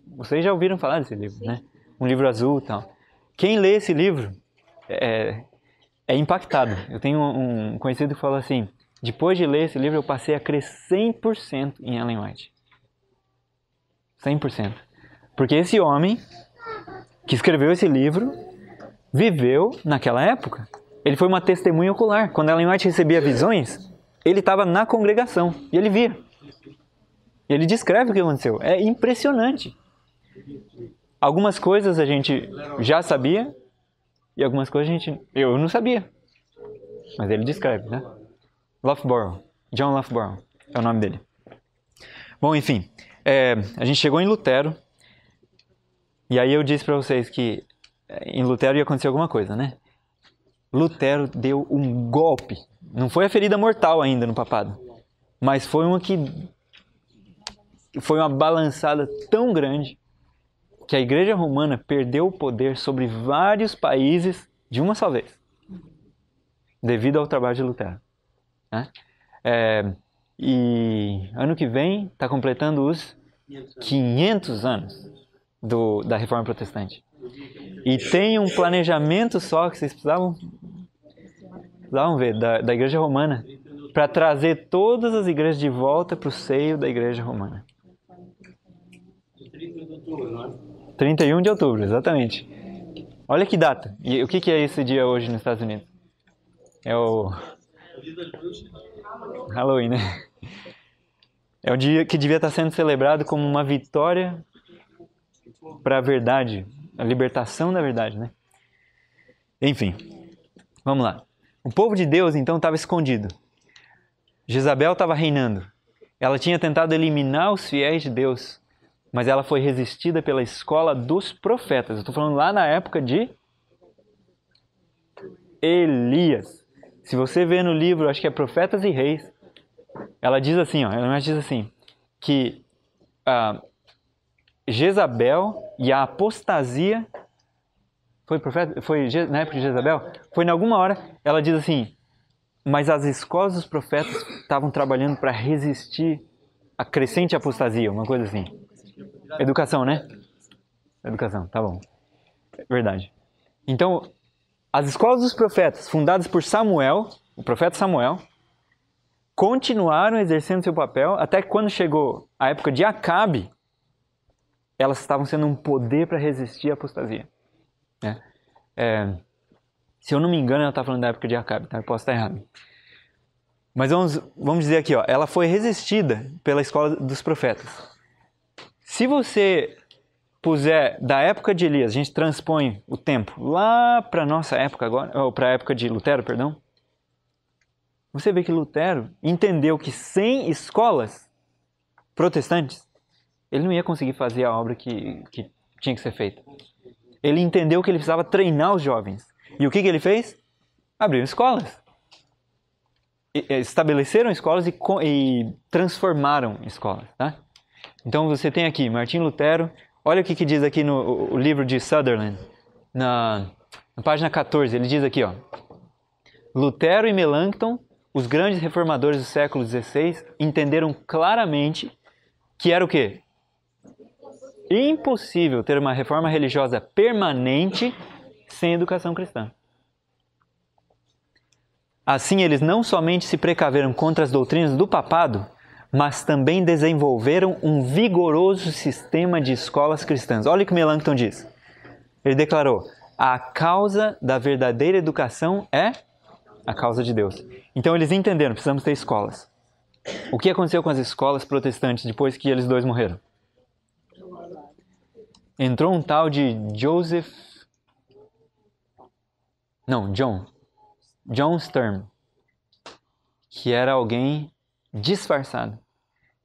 Vocês já ouviram falar desse livro, né? Um livro azul e tal. Quem lê esse livro é impactado. Eu tenho um conhecido que fala assim, depois de ler esse livro eu passei a crer 100% em Ellen White. 100%. Porque esse homem que escreveu esse livro viveu naquela época. Ele foi uma testemunha ocular. Quando Ellen White recebia visões, ele estava na congregação e ele via. E ele descreve o que aconteceu. É impressionante. Algumas coisas a gente já sabia e algumas coisas eu não sabia. Mas ele descreve, né? Loughborough. John Loughborough é o nome dele. Bom, enfim. A gente chegou em Lutero. E aí eu disse para vocês que em Lutero ia acontecer alguma coisa, né? Lutero deu um golpe. Não foi a ferida mortal ainda no papado. Mas foi uma balançada tão grande que a Igreja Romana perdeu o poder sobre vários países de uma só vez. Devido ao trabalho de Lutero. Né? E ano que vem está completando os 500 anos da Reforma Protestante. E tem um planejamento só que vocês precisavam ver da Igreja Romana para trazer todas as igrejas de volta para o seio da Igreja Romana. 31 de outubro, exatamente. Olha que data. E o que é esse dia hoje nos Estados Unidos? É o Halloween, né? É o dia que devia estar sendo celebrado como uma vitória para a verdade, a libertação da verdade, né? Enfim, vamos lá. O povo de Deus, então, estava escondido. Jezabel estava reinando. Ela tinha tentado eliminar os fiéis de Deus, mas ela foi resistida pela escola dos profetas. Eu estou falando lá na época de Elias. Se você vê no livro, acho que é Profetas e Reis, ela diz assim, ela diz assim, que Jezabel e a apostasia, foi na época de Jezabel? Foi em alguma hora, ela diz assim, mas as escolas dos profetas estavam trabalhando para resistir à crescente apostasia, uma coisa assim. Educação, né? Educação, tá bom. Verdade. Então, as escolas dos profetas, fundadas por Samuel, o profeta Samuel, continuaram exercendo seu papel até que quando chegou a época de Acabe, elas estavam sendo um poder para resistir à apostasia. Né? Se eu não me engano, ela está falando da época de Acabe, tá? Eu posso estar errado. Mas vamos dizer aqui, ela foi resistida pela escola dos profetas. Se você puser da época de Elias, a gente transpõe o tempo lá para a nossa época agora, ou para a época de Lutero, perdão. Você vê que Lutero entendeu que sem escolas protestantes, ele não ia conseguir fazer a obra que tinha que ser feita. Ele entendeu que ele precisava treinar os jovens. E o que ele fez? Abriu escolas. Estabeleceram escolas e transformaram escolas. Tá? Então você tem aqui Martinho Lutero. Olha o que diz aqui no livro de Sutherland, na página 14. Ele diz aqui, Lutero e Melanchthon, os grandes reformadores do século XVI, entenderam claramente que era o quê? Impossível ter uma reforma religiosa permanente sem educação cristã. Assim, eles não somente se precaveram contra as doutrinas do papado, mas também desenvolveram um vigoroso sistema de escolas cristãs. Olha o que Melanchthon diz. Ele declarou, a causa da verdadeira educação é a causa de Deus. Então eles entenderam, precisamos ter escolas. O que aconteceu com as escolas protestantes depois que eles dois morreram? Entrou um tal de John Sturm, que era alguém disfarçado.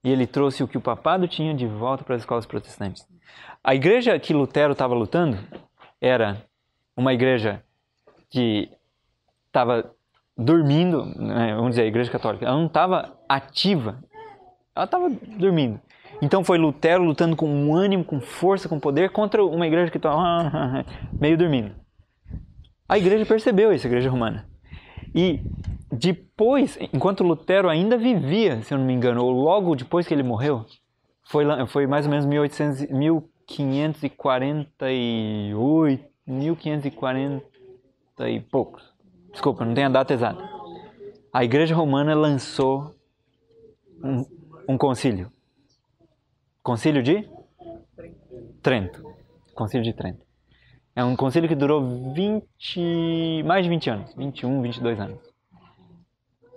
E ele trouxe o que o papado tinha de volta para as escolas protestantes. A igreja que Lutero estava lutando era uma igreja que estava dormindo, né, vamos dizer, a igreja católica. Ela não estava ativa, ela estava dormindo. Então foi Lutero lutando com ânimo, com força, com poder contra uma igreja que estava meio dormindo. A igreja percebeu isso, a igreja romana. E depois, enquanto Lutero ainda vivia, se eu não me engano, ou logo depois que ele morreu, foi mais ou menos 1548, 1540 e poucos. Desculpa, não tenho a data exata. A igreja romana lançou um concílio. Concílio de Trento. Concílio de Trento. É um concílio que durou mais de 20 anos. 21, 22 anos.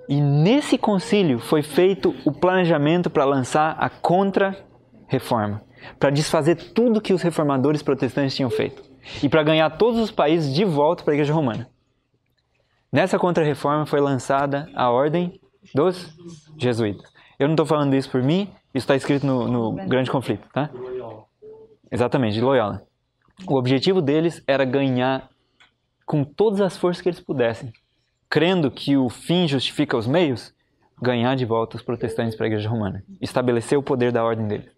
E nesse concílio foi feito o planejamento para lançar a contra-reforma. Para desfazer tudo que os reformadores protestantes tinham feito. E para ganhar todos os países de volta para a igreja romana. Nessa contra-reforma foi lançada a ordem dos jesuítas. Eu não estou falando isso por mim, isso está escrito no Grande Conflito, tá? Exatamente, de Loyola. O objetivo deles era ganhar com todas as forças que eles pudessem, crendo que o fim justifica os meios, ganhar de volta os protestantes para a igreja romana, estabelecer o poder da ordem deles.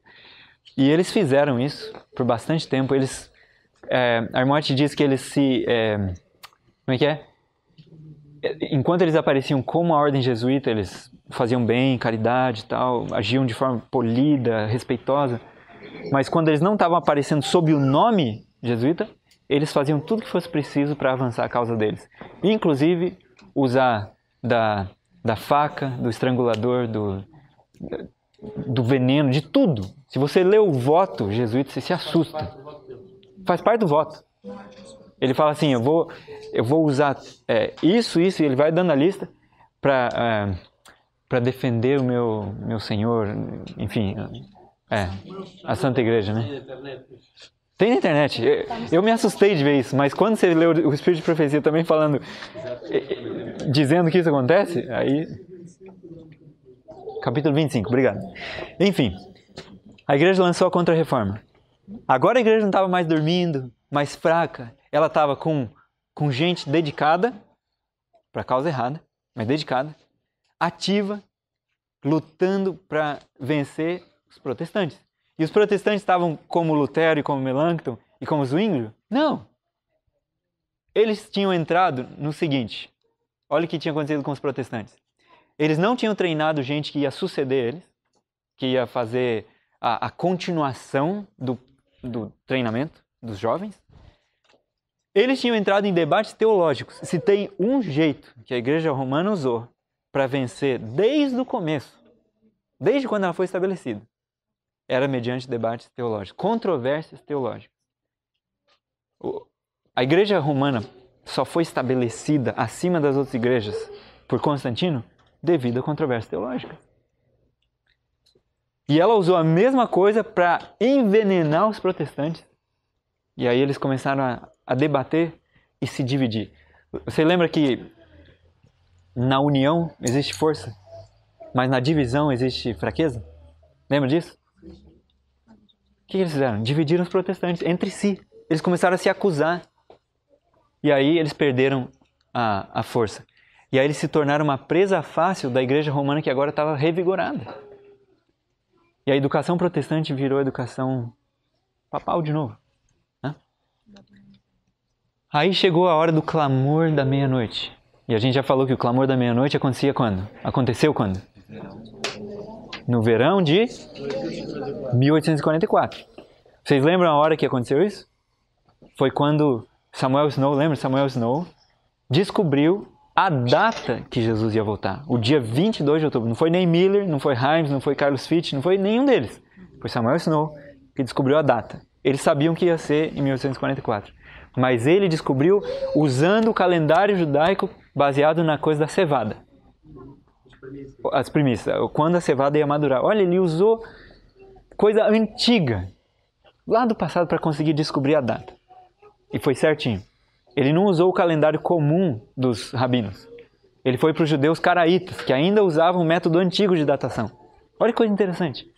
E eles fizeram isso por bastante tempo. A Armoite diz que eles como é que é? enquanto eles apareciam como a ordem jesuíta, eles faziam bem, caridade e tal, agiam de forma polida, respeitosa. Mas quando eles não estavam aparecendo sob o nome jesuíta, eles faziam tudo que fosse preciso para avançar a causa deles. Inclusive, usar da faca, do estrangulador, do veneno, de tudo. Se você lê o voto jesuíta, você se assusta. Faz parte do voto. Ele fala assim, eu vou usar isso, e ele vai dando a lista para defender o meu Senhor, enfim, a Santa Igreja, né? Tem na internet. Eu me assustei de ver isso, mas quando você lê o Espírito de Profecia também falando, dizendo que isso acontece, aí... Capítulo 25, obrigado. Enfim, a igreja lançou a Contra-Reforma. Agora a igreja não estava mais dormindo, mais fraca. Ela estava com gente dedicada, para a causa errada, mas dedicada, ativa, lutando para vencer os protestantes. E os protestantes estavam como Lutero e como Melanchthon e como Zwinglio? Não! Eles tinham entrado no seguinte, olha o que tinha acontecido com os protestantes. Eles não tinham treinado gente que ia suceder eles, que ia fazer a continuação do treinamento dos jovens. Eles tinham entrado em debates teológicos. Se tem um jeito que a igreja romana usou para vencer desde o começo, desde quando ela foi estabelecida, era mediante debates teológicos, controvérsias teológicas. A igreja romana só foi estabelecida acima das outras igrejas por Constantino devido a controvérsia teológica. E ela usou a mesma coisa para envenenar os protestantes. E aí eles começaram a debater e se dividir. Você lembra que na união existe força, mas na divisão existe fraqueza? Lembra disso? O que eles fizeram? Dividiram os protestantes entre si. Eles começaram a se acusar. E aí eles perderam a força. E aí eles se tornaram uma presa fácil da igreja romana que agora estava revigorada. E a educação protestante virou educação papal de novo. Né? Aí chegou a hora do clamor da meia-noite. E a gente já falou que o clamor da meia-noite acontecia quando? Aconteceu quando? No verão de 1844. Vocês lembram a hora que aconteceu isso? Foi quando Samuel Snow, lembra? Samuel Snow descobriu a data que Jesus ia voltar. O dia 22 de outubro. Não foi nem Miller, não foi Himes, não foi Carlos Fitch, não foi nenhum deles. Foi Samuel Snow que descobriu a data. Eles sabiam que ia ser em 1844. Mas ele descobriu usando o calendário judaico baseado na coisa da cevada. As primícias. Quando a cevada ia madurar. Olha, ele usou coisa antiga, lá do passado, para conseguir descobrir a data. E foi certinho. Ele não usou o calendário comum dos rabinos. Ele foi para os judeus caraítas, que ainda usavam o método antigo de datação. Olha que coisa interessante.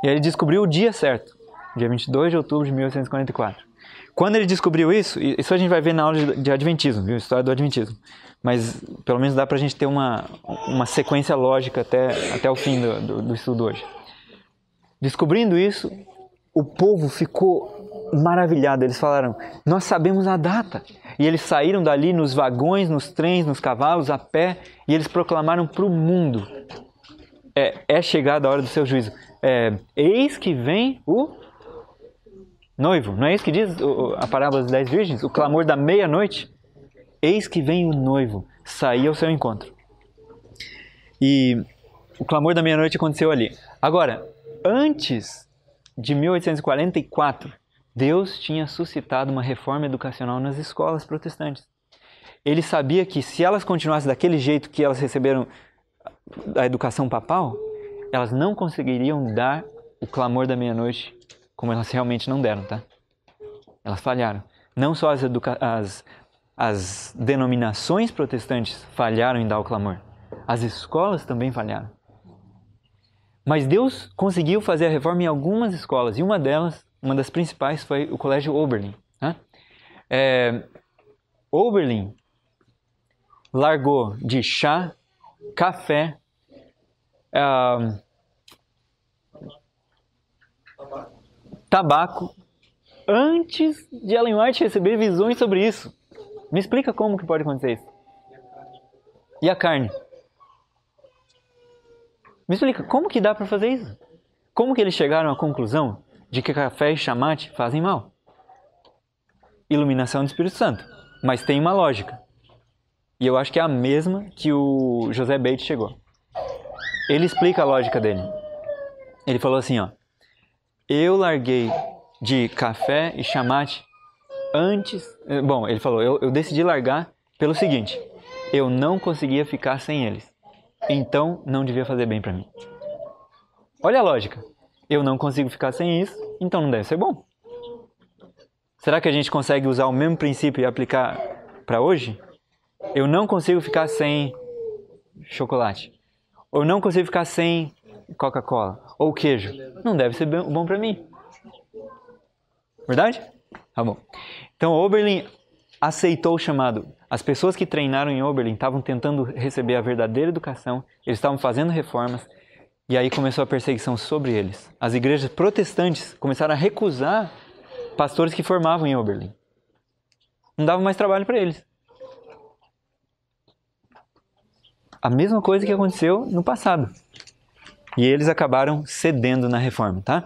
E aí ele descobriu o dia certo, dia 22 de outubro de 1844. Quando ele descobriu isso a gente vai ver na aula de Adventismo, viu? História do Adventismo. Mas pelo menos dá para a gente ter uma sequência lógica até o fim do estudo hoje. Descobrindo isso, o povo ficou maravilhado. Eles falaram, nós sabemos a data. E eles saíram dali nos vagões, nos trens, nos cavalos, a pé, e eles proclamaram para o mundo, é chegada a hora do seu juízo. Eis que vem o noivo. Não é isso que diz a parábola das 10 virgens? O clamor da meia-noite? Eis que vem o noivo, sair ao seu encontro. E o clamor da meia-noite aconteceu ali. Agora, antes de 1844, Deus tinha suscitado uma reforma educacional nas escolas protestantes. Ele sabia que se elas continuassem daquele jeito que elas receberam a educação papal, elas não conseguiriam dar o clamor da meia-noite como elas realmente não deram, tá? Elas falharam. Não só as denominações protestantes falharam em dar o clamor, as escolas também falharam. Mas Deus conseguiu fazer a reforma em algumas escolas, e uma delas, uma das principais, foi o Colégio Oberlin. Né? Oberlin largou de chá, café, tabaco, antes de Ellen White receber visões sobre isso. Me explica como que pode acontecer isso. E a carne? Me explica, como que dá para fazer isso? Como que eles chegaram à conclusão de que café e chamate fazem mal? Iluminação do Espírito Santo. Mas tem uma lógica. E eu acho que é a mesma que o José Bates chegou. Ele explica a lógica dele. Ele falou assim, ó. Eu larguei de café e chamate antes... Bom, ele falou, eu decidi largar pelo seguinte. Eu não conseguia ficar sem eles. Então, não devia fazer bem para mim. Olha a lógica. Eu não consigo ficar sem isso, então não deve ser bom. Será que a gente consegue usar o mesmo princípio e aplicar para hoje? Eu não consigo ficar sem chocolate. Ou eu não consigo ficar sem Coca-Cola. Ou queijo. Não deve ser bom para mim. Verdade? Tá bom. Então, Oberlin aceitou o chamado. As pessoas que treinaram em Oberlin estavam tentando receber a verdadeira educação. Eles estavam fazendo reformas. E aí começou a perseguição sobre eles. As igrejas protestantes começaram a recusar pastores que formavam em Oberlin. Não dava mais trabalho para eles. A mesma coisa que aconteceu no passado. E eles acabaram cedendo na reforma, tá?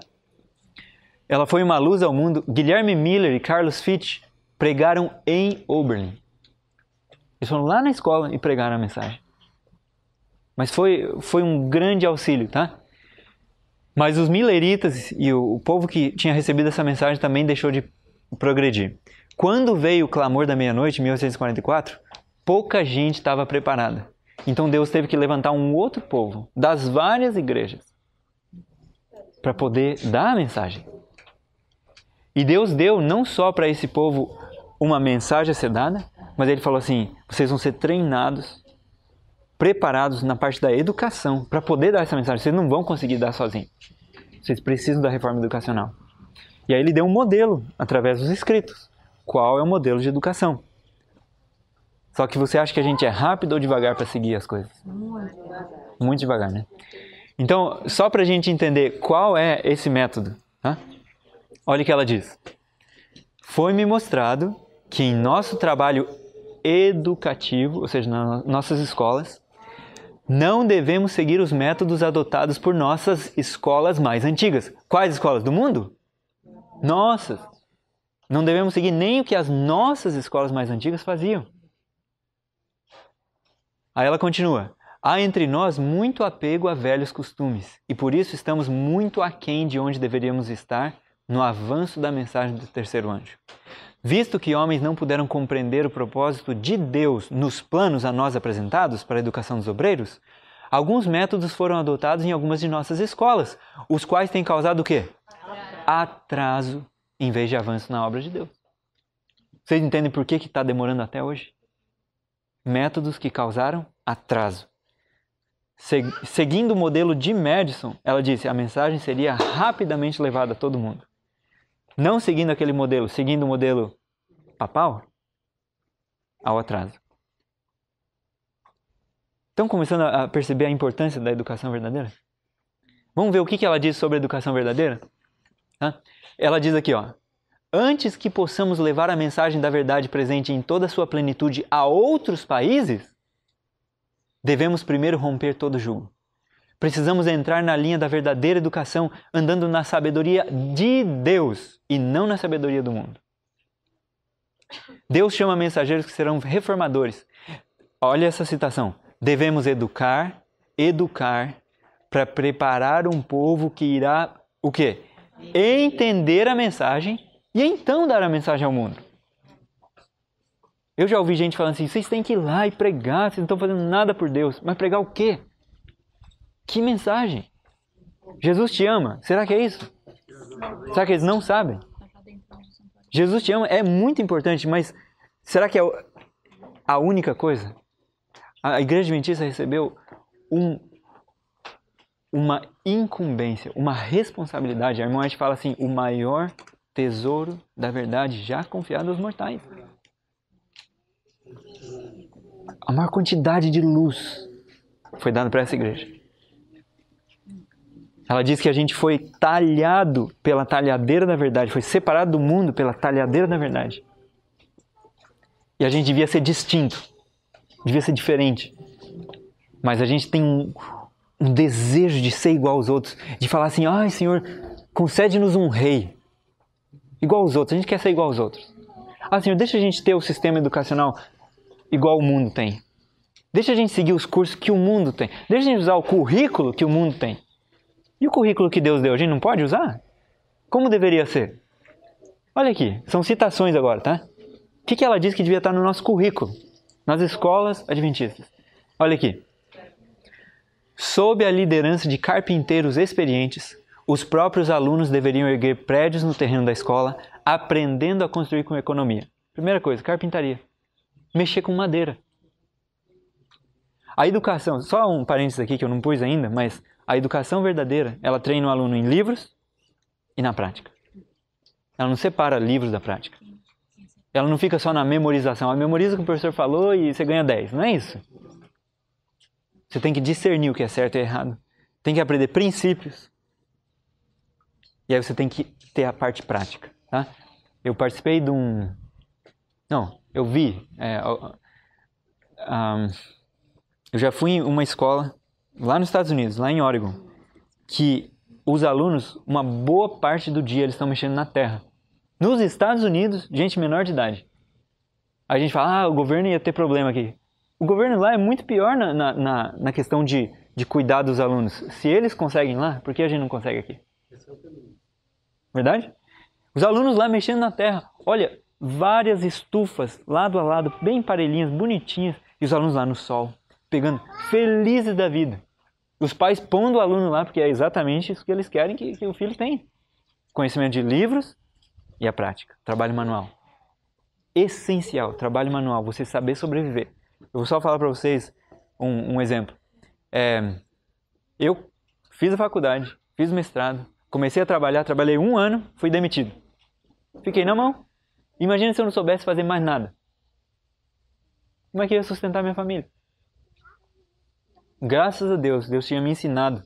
Ela foi uma luz ao mundo. Guilherme Miller e Carlos Fitch pregaram em Oberlin. Eles foram lá na escola e pregaram a mensagem. Mas foi um grande auxílio, tá? Mas os milleritas e o povo que tinha recebido essa mensagem também deixou de progredir. Quando veio o clamor da meia-noite, em 1844, pouca gente estava preparada. Então Deus teve que levantar um outro povo, das várias igrejas, para poder dar a mensagem. E Deus deu não só para esse povo uma mensagem a ser dada, mas Ele falou assim, vocês vão ser treinados, preparados na parte da educação para poder dar essa mensagem. Vocês não vão conseguir dar sozinhos. Vocês precisam da reforma educacional. E aí Ele deu um modelo através dos escritos. Qual é o modelo de educação? Só que você acha que a gente é rápido ou devagar para seguir as coisas? Muito devagar, né? Então, só para a gente entender qual é esse método, tá? Olha o que ela diz. Foi-me mostrado que em nosso trabalho educativo, ou seja, nas nossas escolas, não devemos seguir os métodos adotados por nossas escolas mais antigas. Quais escolas do mundo? Nossas. Não devemos seguir nem o que as nossas escolas mais antigas faziam. Aí ela continua. Há entre nós muito apego a velhos costumes, e por isso estamos muito aquém de onde deveríamos estar no avanço da mensagem do terceiro anjo. Visto que homens não puderam compreender o propósito de Deus nos planos a nós apresentados para a educação dos obreiros, alguns métodos foram adotados em algumas de nossas escolas, os quais têm causado o quê? Atraso em vez de avanço na obra de Deus. Vocês entendem por que está demorando até hoje? Métodos que causaram atraso. Seguindo o modelo de Madison, ela disse que a mensagem seria rapidamente levada a todo mundo. Não seguindo aquele modelo, seguindo o modelo papal, ao atraso. Estão começando a perceber a importância da educação verdadeira? Vamos ver o que ela diz sobre a educação verdadeira? Ela diz aqui, ó. Antes que possamos levar a mensagem da verdade presente em toda a sua plenitude a outros países, devemos primeiro romper todo jugo. Precisamos entrar na linha da verdadeira educação, andando na sabedoria de Deus e não na sabedoria do mundo. Deus chama mensageiros que serão reformadores. Olha essa citação. Devemos educar para preparar um povo que irá, o quê? Entender a mensagem e então dar a mensagem ao mundo. Eu já ouvi gente falando assim, vocês têm que ir lá e pregar, vocês não estão fazendo nada por Deus. Mas pregar o quê? Que mensagem? Jesus te ama. Será que é isso? Será que eles não sabem? Jesus te ama é muito importante, mas será que é a única coisa? A Igreja Adventista recebeu uma incumbência, uma responsabilidade. A irmã White fala assim, o maior tesouro da verdade já confiado aos mortais. A maior quantidade de luz foi dada para essa igreja. Ela diz que a gente foi talhado pela talhadeira da verdade, foi separado do mundo pela talhadeira da verdade. E a gente devia ser distinto, devia ser diferente. Mas a gente tem um desejo de ser igual aos outros, de falar assim, ai Senhor, concede-nos um rei, igual aos outros, a gente quer ser igual aos outros. Ah Senhor, deixa a gente ter o sistema educacional igual o mundo tem. Deixa a gente seguir os cursos que o mundo tem. Deixa a gente usar o currículo que o mundo tem. E o currículo que Deus deu, a gente não pode usar? Como deveria ser? Olha aqui, são citações agora, tá? O que ela diz que devia estar no nosso currículo? Nas escolas adventistas. Olha aqui. Sob a liderança de carpinteiros experientes, os próprios alunos deveriam erguer prédios no terreno da escola, aprendendo a construir com economia. Primeira coisa, carpintaria. Mexer com madeira. A educação, só um parênteses aqui que eu não pus ainda, mas a educação verdadeira, ela treina o aluno em livros e na prática. Ela não separa livros da prática. Ela não fica só na memorização. Ela memoriza o que o professor falou e você ganha 10. Não é isso. Você tem que discernir o que é certo e errado. Tem que aprender princípios. E aí você tem que ter a parte prática. Tá? Eu participei de um... Não, eu vi... eu já fui em uma escola lá nos Estados Unidos, lá em Oregon, que os alunos, uma boa parte do dia, eles estão mexendo na terra. Nos Estados Unidos, gente menor de idade. A gente fala, o governo ia ter problema aqui. O governo lá é muito pior na questão de cuidar dos alunos. Se eles conseguem lá, por que a gente não consegue aqui? Verdade? Os alunos lá mexendo na terra. Olha, várias estufas, lado a lado, bem parelhinhas, bonitinhas. E os alunos lá no sol, pegando, felizes da vida. Os pais pondo o aluno lá, porque é exatamente isso que eles querem que o filho tenha. Conhecimento de livros e a prática. Trabalho manual. Essencial, trabalho manual, você saber sobreviver. Eu vou só falar para vocês um exemplo. Eu fiz a faculdade, fiz o mestrado, comecei a trabalhar, trabalhei 1 ano, fui demitido. Fiquei na mão. Imagina se eu não soubesse fazer mais nada. Como é que eu ia sustentar minha família? Graças a Deus, Deus tinha me ensinado,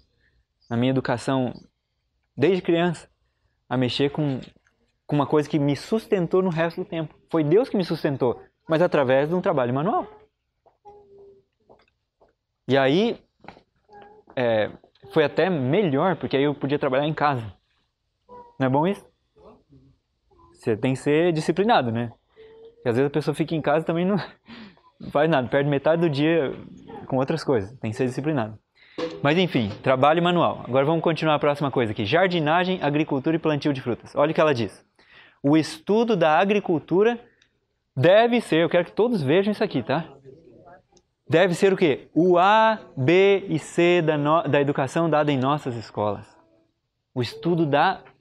na minha educação, desde criança, a mexer com uma coisa que me sustentou no resto do tempo. Foi Deus que me sustentou, mas através de um trabalho manual. E aí, foi até melhor, porque aí eu podia trabalhar em casa. Não é bom isso? Você tem que ser disciplinado, né? Porque às vezes a pessoa fica em casa e também não faz nada, perde metade do dia com outras coisas. Tem que ser disciplinado. Mas enfim, trabalho manual. Agora vamos continuar a próxima coisa aqui. Jardinagem, agricultura e plantio de frutas. Olha o que ela diz. O estudo da agricultura deve ser, eu quero que todos vejam isso aqui, tá? Deve ser o quê? O A, B e C da educação dada em nossas escolas. O estudo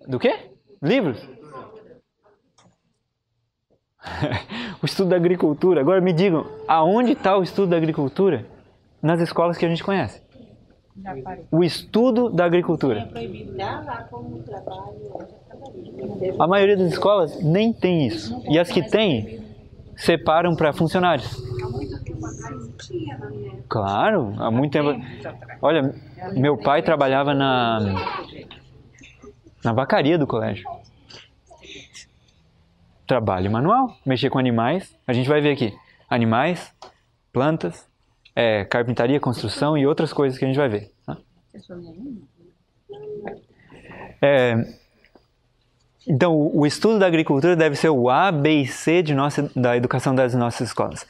do quê? Livros? O estudo da agricultura. Agora me digam, aonde está o estudo da agricultura? Nas escolas que a gente conhece. O estudo da agricultura. A maioria das escolas nem tem isso. E as que tem, separam para funcionários. Claro, há muito tempo. Olha, meu pai trabalhava na vacaria do colégio. Trabalho manual, mexer com animais. A gente vai ver aqui. Animais, plantas, carpintaria, construção e outras coisas que a gente vai ver. Tá? Então, o estudo da agricultura deve ser o A, B e C da educação das nossas escolas.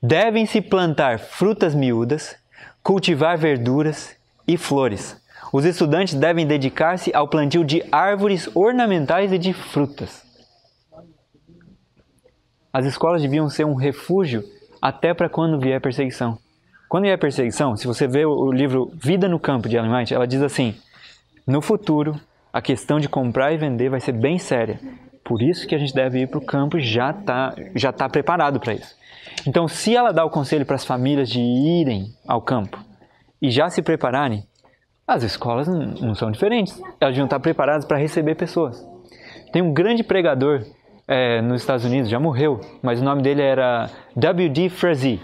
Devem-se plantar frutas miúdas, cultivar verduras e flores. Os estudantes devem dedicar-se ao plantio de árvores ornamentais e de frutas. As escolas deviam ser um refúgio até para quando vier perseguição. Quando vier perseguição, se você vê o livro Vida no Campo de Ellen White, ela diz assim, no futuro, a questão de comprar e vender vai ser bem séria. Por isso que a gente deve ir para o campo e já tá preparado para isso. Então, se ela dá o conselho para as famílias de irem ao campo e já se prepararem, as escolas não são diferentes. Elas deviam estar preparadas para receber pessoas. Tem um grande pregador nos Estados Unidos, já morreu, mas o nome dele era W.D. Frazee.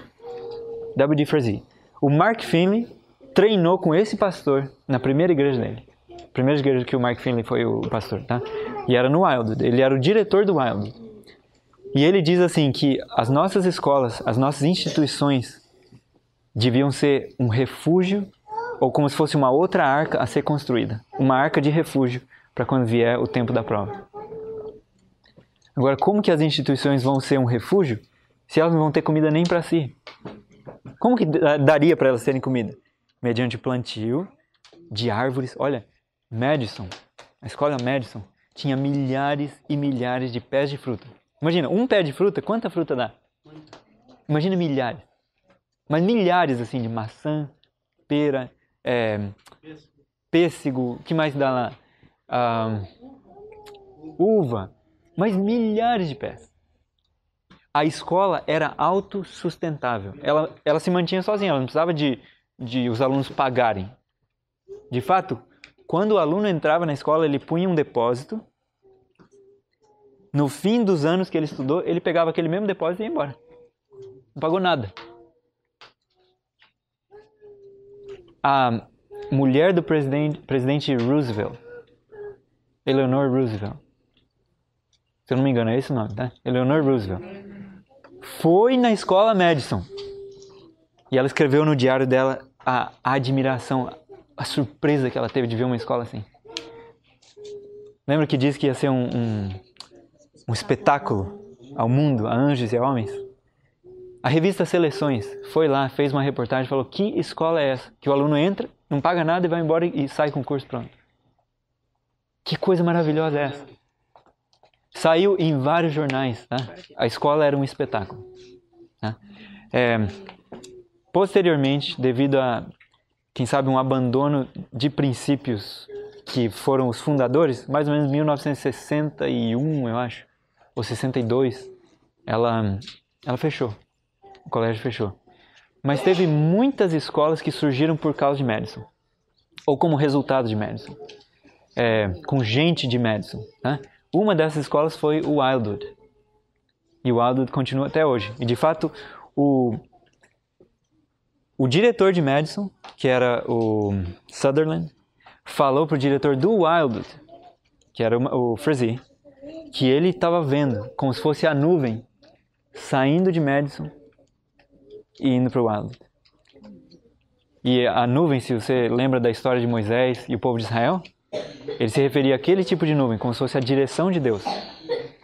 W.D. Frazee. O Mark Finley treinou com esse pastor na primeira igreja dele. Primeira igreja que o Mark Finley foi o pastor, tá? E era no Wildwood. Ele era o diretor do Wildwood. E ele diz assim que as nossas escolas, as nossas instituições deviam ser um refúgio ou como se fosse uma outra arca a ser construída. Uma arca de refúgio para quando vier o tempo da prova. Agora, como que as instituições vão ser um refúgio se elas não vão ter comida nem para si? Como que daria para elas terem comida? Mediante o plantio de árvores. Olha, Madison, a escola Madison, tinha milhares e milhares de pés de fruta. Imagina, um pé de fruta, quanta fruta dá? Imagina milhares. Mas milhares, assim, de maçã, pera, pêssego, o que mais dá lá? Uva. Mas milhares de pés. A escola era autossustentável. Ela se mantinha sozinha, ela não precisava de os alunos pagarem. De fato, quando o aluno entrava na escola, ele punha um depósito. No fim dos anos que ele estudou, ele pegava aquele mesmo depósito e ia embora. Não pagou nada. A mulher do presidente Roosevelt, Eleanor Roosevelt, se eu não me engano é esse o nome, tá? Eleanor Roosevelt, foi na escola Madison e ela escreveu no diário dela a admiração, a surpresa que ela teve de ver uma escola assim. Lembra que disse que ia ser um espetáculo ao mundo, a anjos e a homens? A revista Seleções foi lá, fez uma reportagem e falou: que escola é essa? Que o aluno entra, não paga nada e vai embora e sai com o curso pronto. Que coisa maravilhosa é essa? Saiu em vários jornais, tá? A escola era um espetáculo. Tá? Posteriormente, devido a, quem sabe, um abandono de princípios que foram os fundadores, mais ou menos 1961, eu acho, ou 62, ela fechou. O colégio fechou. Mas teve muitas escolas que surgiram por causa de Madison, ou como resultado de Madison, com gente de Madison. Tá? Uma dessas escolas foi o Wildwood. E o Wildwood continua até hoje. E de fato, o diretor de Madison, que era o Sutherland, falou para o diretor do Wildwood, que era o Frazee, que ele estava vendo como se fosse a nuvem saindo de Madison e indo para o Wildwood. E a nuvem, se você lembra da história de Moisés e o povo de Israel, ele se referia àquele tipo de nuvem, como se fosse a direção de Deus,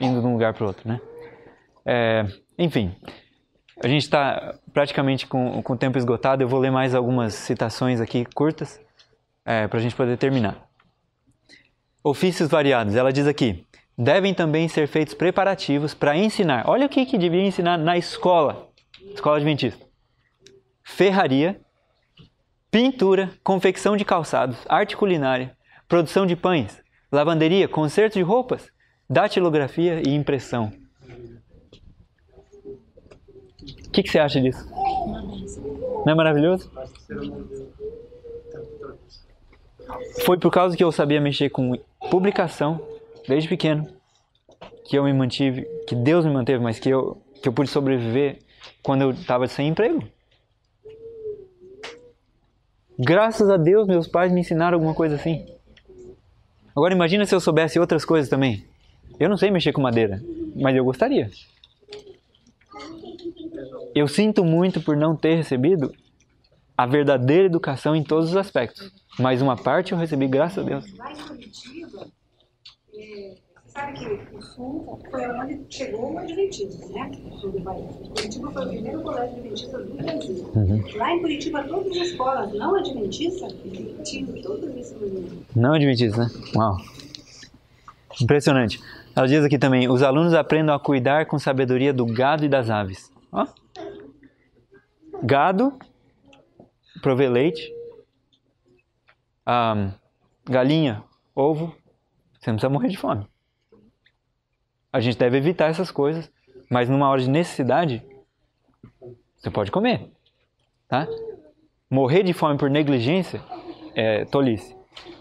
indo de um lugar para o outro, né? Enfim, a gente está praticamente com o tempo esgotado. Eu vou ler mais algumas citações aqui curtas, para a gente poder terminar. Ofícios variados. Ela diz aqui: devem também ser feitos preparativos para ensinar. Olha o que devia ensinar na escola adventista: ferraria, pintura, confecção de calçados, arte culinária, produção de pães, lavanderia, conserto de roupas, datilografia e impressão. O que você acha disso? Não é maravilhoso? Foi por causa que eu sabia mexer com publicação desde pequeno que eu me mantive, que Deus me manteve, mas que eu pude sobreviver quando eu estava sem emprego. Graças a Deus, meus pais me ensinaram alguma coisa assim. Agora imagina se eu soubesse outras coisas também. Eu não sei mexer com madeira, mas eu gostaria. Eu sinto muito por não ter recebido a verdadeira educação em todos os aspectos. Mas uma parte eu recebi, graças a Deus. Lá em Curitiba, você sabe que o Sul foi onde chegou o Adventista, né? O Sul do país. Curitiba foi o primeiro colégio adventista do Brasil. Lá em Curitiba, todas as escolas não adventistas tinham todas essas coisas. Não adventistas, né? Uau! Impressionante. Ela diz aqui também: os alunos aprendam a cuidar com sabedoria do gado e das aves. Ó. Gado, prover leite, galinha, ovo, você não precisa morrer de fome. A gente deve evitar essas coisas, mas numa hora de necessidade, você pode comer, tá? Morrer de fome por negligência é tolice.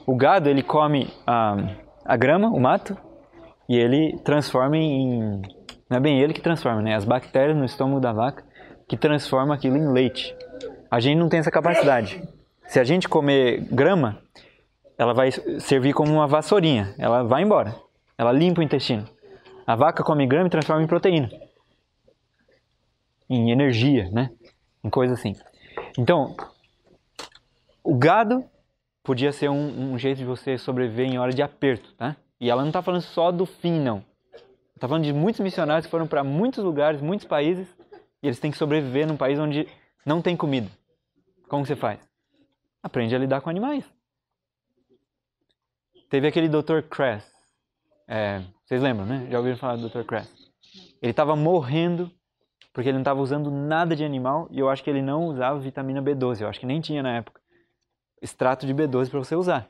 O gado, ele come a grama, o mato, e ele transforma em... Não é bem ele que transforma, né? As bactérias no estômago da vaca que transformam aquilo em leite. A gente não tem essa capacidade. Se a gente comer grama, ela vai servir como uma vassourinha. Ela vai embora. Ela limpa o intestino. A vaca come grama e transforma em proteína. Em energia, né? Em coisa assim. Então, o gado podia ser um jeito de você sobreviver em hora de aperto, tá? E ela não está falando só do fim, não. Está falando de muitos missionários que foram para muitos lugares, muitos países, e eles têm que sobreviver num país onde não tem comida. Como você faz? Aprende a lidar com animais. Teve aquele Dr. Kress. Vocês lembram, né? Já ouviram falar do Dr. Kress? Ele estava morrendo porque ele não estava usando nada de animal e eu acho que ele não usava vitamina B12. Eu acho que nem tinha na época extrato de B12 para você usar.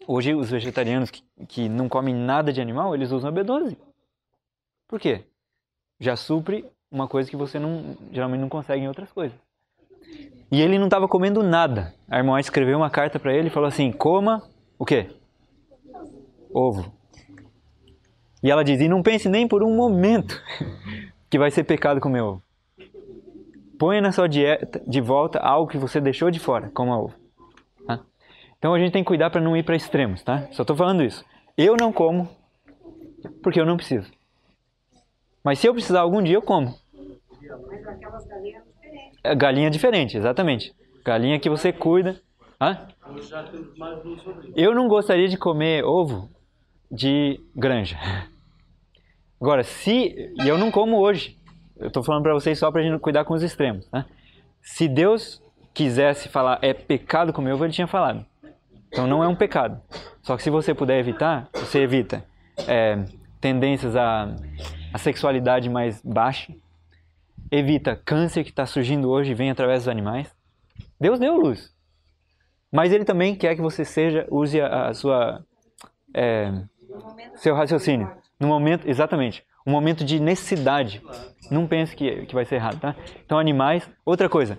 Hoje, os vegetarianos que não comem nada de animal, eles usam a B12. Por quê? Já supre uma coisa que você geralmente não consegue em outras coisas. E ele não estava comendo nada. A irmã escreveu uma carta para ele e falou assim, coma o quê? Ovo. E ela diz, e não pense nem por um momento que vai ser pecado comer ovo. Ponha na sua dieta de volta algo que você deixou de fora, como ovo. Tá? Então a gente tem que cuidar para não ir para extremos, tá? Só estou falando isso. Eu não como porque eu não preciso. Mas se eu precisar algum dia, eu como. Mas aquelas galinhas diferentes. Galinha diferente, exatamente. Galinha que você cuida. Hã? Eu não gostaria de comer ovo de granja. Agora, e eu não como hoje. Eu estou falando para vocês só para a gente cuidar com os extremos. Né? Se Deus quisesse falar é pecado comer ovo, ele tinha falado. Então não é um pecado. Só que se você puder evitar, você evita tendências à sexualidade mais baixa, evita câncer que está surgindo hoje e vem através dos animais. Deus deu luz. Mas ele também quer que você use a sua seu raciocínio. No momento, exatamente, um momento de necessidade. Não pense que vai ser errado, tá? Então, animais. Outra coisa,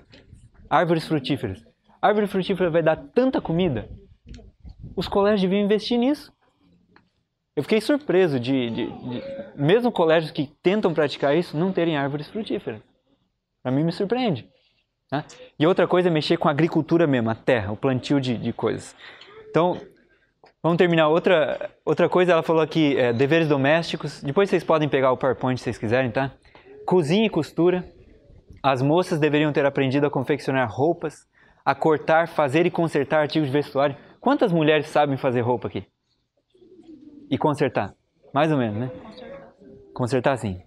árvores frutíferas. Árvore frutífera vai dar tanta comida. Os colégios deviam investir nisso. Eu fiquei surpreso de mesmo colégios que tentam praticar isso, não terem árvores frutíferas. Para mim, me surpreende. Tá? E outra coisa é mexer com a agricultura mesmo, a terra, o plantio de coisas. Então, vamos terminar. Outra coisa, ela falou aqui, deveres domésticos. Depois vocês podem pegar o PowerPoint se vocês quiserem, tá? Cozinha e costura. As moças deveriam ter aprendido a confeccionar roupas, a cortar, fazer e consertar artigos de vestuário. Quantas mulheres sabem fazer roupa aqui? E consertar? Mais ou menos, né? Consertar sim.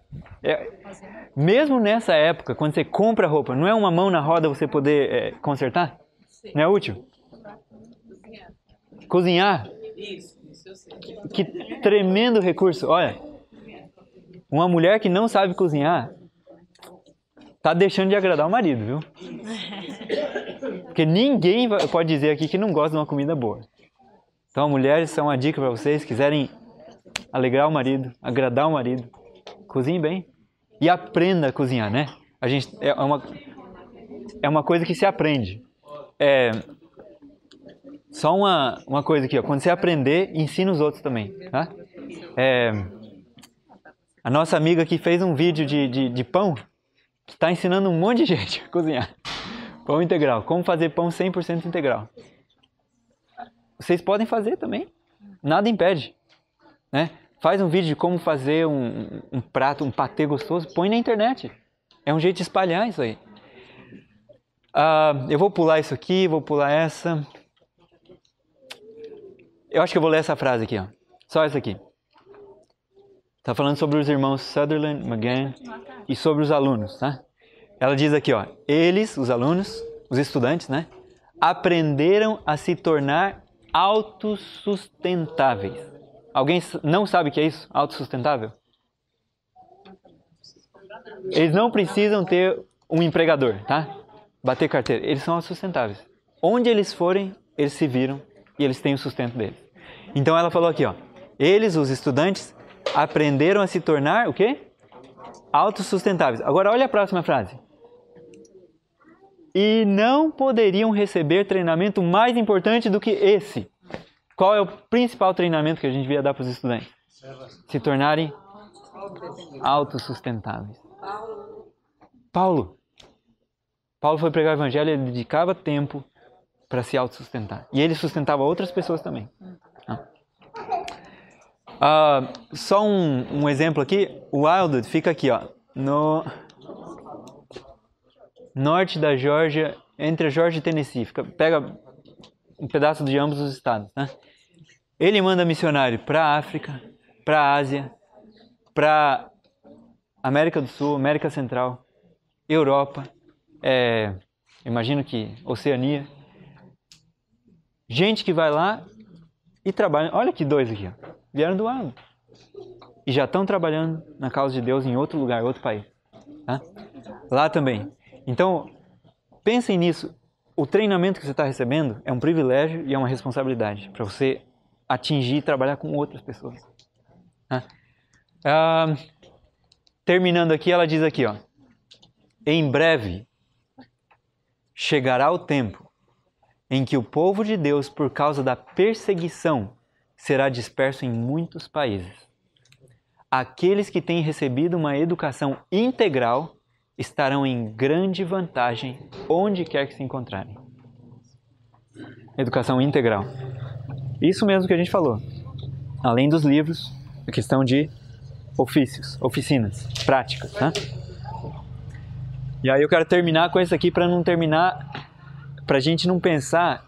Mesmo nessa época, quando você compra roupa, não é uma mão na roda você poder consertar? Não é útil? Cozinhar? Isso eu sei. Que tremendo recurso. Olha, uma mulher que não sabe cozinhar tá deixando de agradar o marido, viu? Porque ninguém pode dizer aqui que não gosta de uma comida boa. Então, mulheres, são uma dica para vocês, quiserem alegrar o marido, agradar o marido, cozinhe bem. E aprenda a cozinhar, né? A gente, é uma coisa que se aprende. Só uma coisa aqui, ó. Quando você aprender, ensina os outros também, tá? A nossa amiga aqui fez um vídeo de pão, que está ensinando um monte de gente a cozinhar. Pão integral. Como fazer pão 100% integral. Vocês podem fazer também. Nada impede. Né? Faz um vídeo de como fazer um prato, um patê gostoso. Põe na internet. É um jeito de espalhar isso aí. Eu vou pular isso aqui, vou pular essa. Eu acho que eu vou ler essa frase aqui. Ó. Só essa aqui. Está falando sobre os irmãos Sutherland, McGann e sobre os alunos, tá? Ela diz aqui, ó, eles, os alunos, os estudantes, né, aprenderam a se tornar autossustentáveis. Alguém não sabe o que é isso? Autossustentável? Eles não precisam ter um empregador, tá? Bater carteira. Eles são autossustentáveis. Onde eles forem, eles se viram e eles têm o sustento deles. Então ela falou aqui, ó, eles, os estudantes, aprenderam a se tornar o quê? Autossustentáveis. Agora olha a próxima frase. E não poderiam receber treinamento mais importante do que esse. Qual é o principal treinamento que a gente devia dar para os estudantes? Se tornarem autossustentáveis. Paulo foi pregar o evangelho, ele dedicava tempo para se autossustentar. E ele sustentava outras pessoas também. Só um exemplo aqui, o Wildwood fica aqui, ó, no norte da Geórgia entre a Geórgia e Tennessee, pega um pedaço de ambos os estados, né? Ele manda missionário para a África, para a Ásia, para América do Sul, América Central, Europa, imagino que Oceania. Gente que vai lá e trabalha. Olha que dois aqui, ó. Vieram do lado. E já estão trabalhando na causa de Deus em outro lugar, outro país. Tá? Lá também. Então, pensem nisso. O treinamento que você está recebendo é um privilégio e é uma responsabilidade para você atingir e trabalhar com outras pessoas. Tá? Terminando aqui, ela diz aqui, ó. Em breve chegará o tempo em que o povo de Deus, por causa da perseguição, será disperso em muitos países. Aqueles que têm recebido uma educação integral estarão em grande vantagem onde quer que se encontrarem. Educação integral. Isso mesmo que a gente falou. Além dos livros, a questão de ofícios, oficinas, práticas, tá? E aí eu quero terminar com isso aqui para não terminar, para a gente não pensar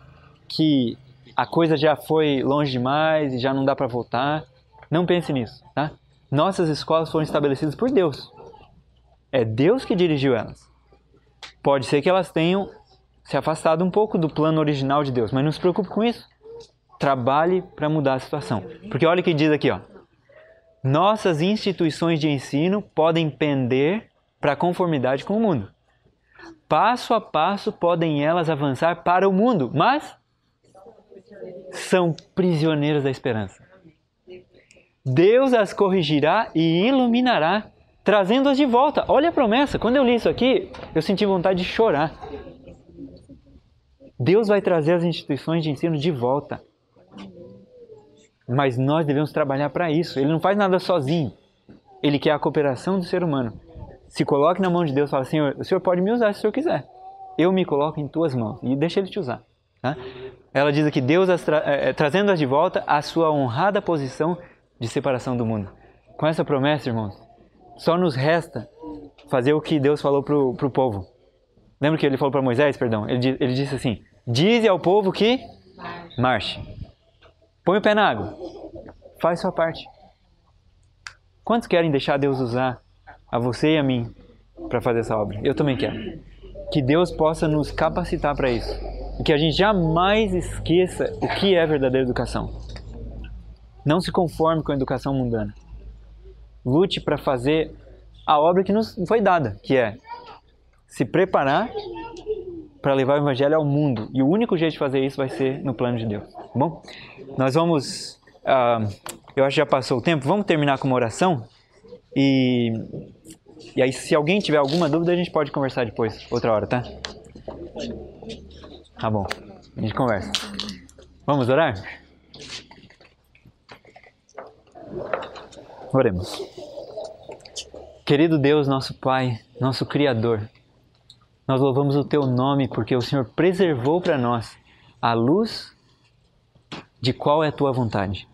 que a coisa já foi longe demais e já não dá para voltar. Não pense nisso, tá? Nossas escolas foram estabelecidas por Deus. É Deus que dirigiu elas. Pode ser que elas tenham se afastado um pouco do plano original de Deus, mas não se preocupe com isso. Trabalhe para mudar a situação. Porque olha o que diz aqui, ó. Nossas instituições de ensino podem pender para a conformidade com o mundo. Passo a passo podem elas avançar para o mundo, mas são prisioneiras da esperança. Deus as corrigirá e iluminará, trazendo-as de volta. Olha a promessa. Quando eu li isso aqui, eu senti vontade de chorar. Deus vai trazer as instituições de ensino de volta. Mas nós devemos trabalhar para isso. Ele não faz nada sozinho. Ele quer a cooperação do ser humano. Se coloque na mão de Deus e fala, Senhor, o Senhor pode me usar se o Senhor quiser. Eu me coloco em tuas mãos. E deixa Ele te usar. Tá? Ela diz aqui, Deus trazendo-as de volta à sua honrada posição de separação do mundo. Com essa promessa, irmãos, só nos resta fazer o que Deus falou para o povo. Lembra que Ele falou para Moisés, perdão? Ele disse assim, dize ao povo que marche. Põe o pé na água. Faz sua parte. Quantos querem deixar Deus usar a você e a mim para fazer essa obra? Eu também quero. Que Deus possa nos capacitar para isso. E que a gente jamais esqueça o que é verdadeira educação. Não se conforme com a educação mundana. Lute para fazer a obra que nos foi dada, que é se preparar para levar o Evangelho ao mundo. E o único jeito de fazer isso vai ser no plano de Deus. Tá bom? Nós vamos... eu acho que já passou o tempo. Vamos terminar com uma oração. E aí, se alguém tiver alguma dúvida, a gente pode conversar depois, outra hora, tá? Tá bom. A gente conversa. Vamos orar? Oremos. Querido Deus, nosso Pai, nosso Criador, nós louvamos o Teu nome porque o Senhor preservou para nós a luz de qual é a Tua vontade.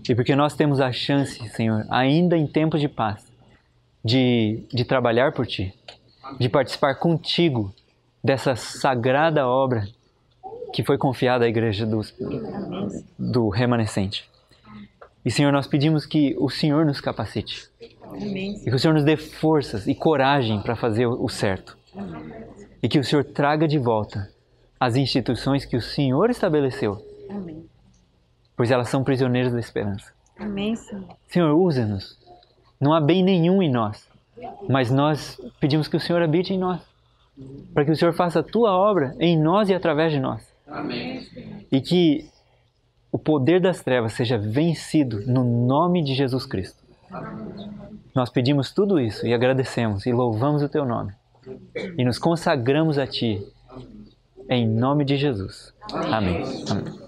E porque nós temos a chance, Senhor, ainda em tempos de paz, de trabalhar por Ti, de participar contigo dessa sagrada obra que foi confiada à igreja do remanescente. E, Senhor, nós pedimos que o Senhor nos capacite. Amém. E que o Senhor nos dê forças e coragem para fazer o certo. Amém. E que o Senhor traga de volta as instituições que o Senhor estabeleceu. Amém. Pois elas são prisioneiras da esperança. Amém, Senhor. Senhor, usa-nos. Não há bem nenhum em nós, mas nós pedimos que o Senhor habite em nós. Para que o Senhor faça a Tua obra em nós e através de nós. Amém. E que o poder das trevas seja vencido no nome de Jesus Cristo. Amém. Nós pedimos tudo isso e agradecemos e louvamos o Teu nome. E nos consagramos a Ti. Em nome de Jesus. Amém. Amém.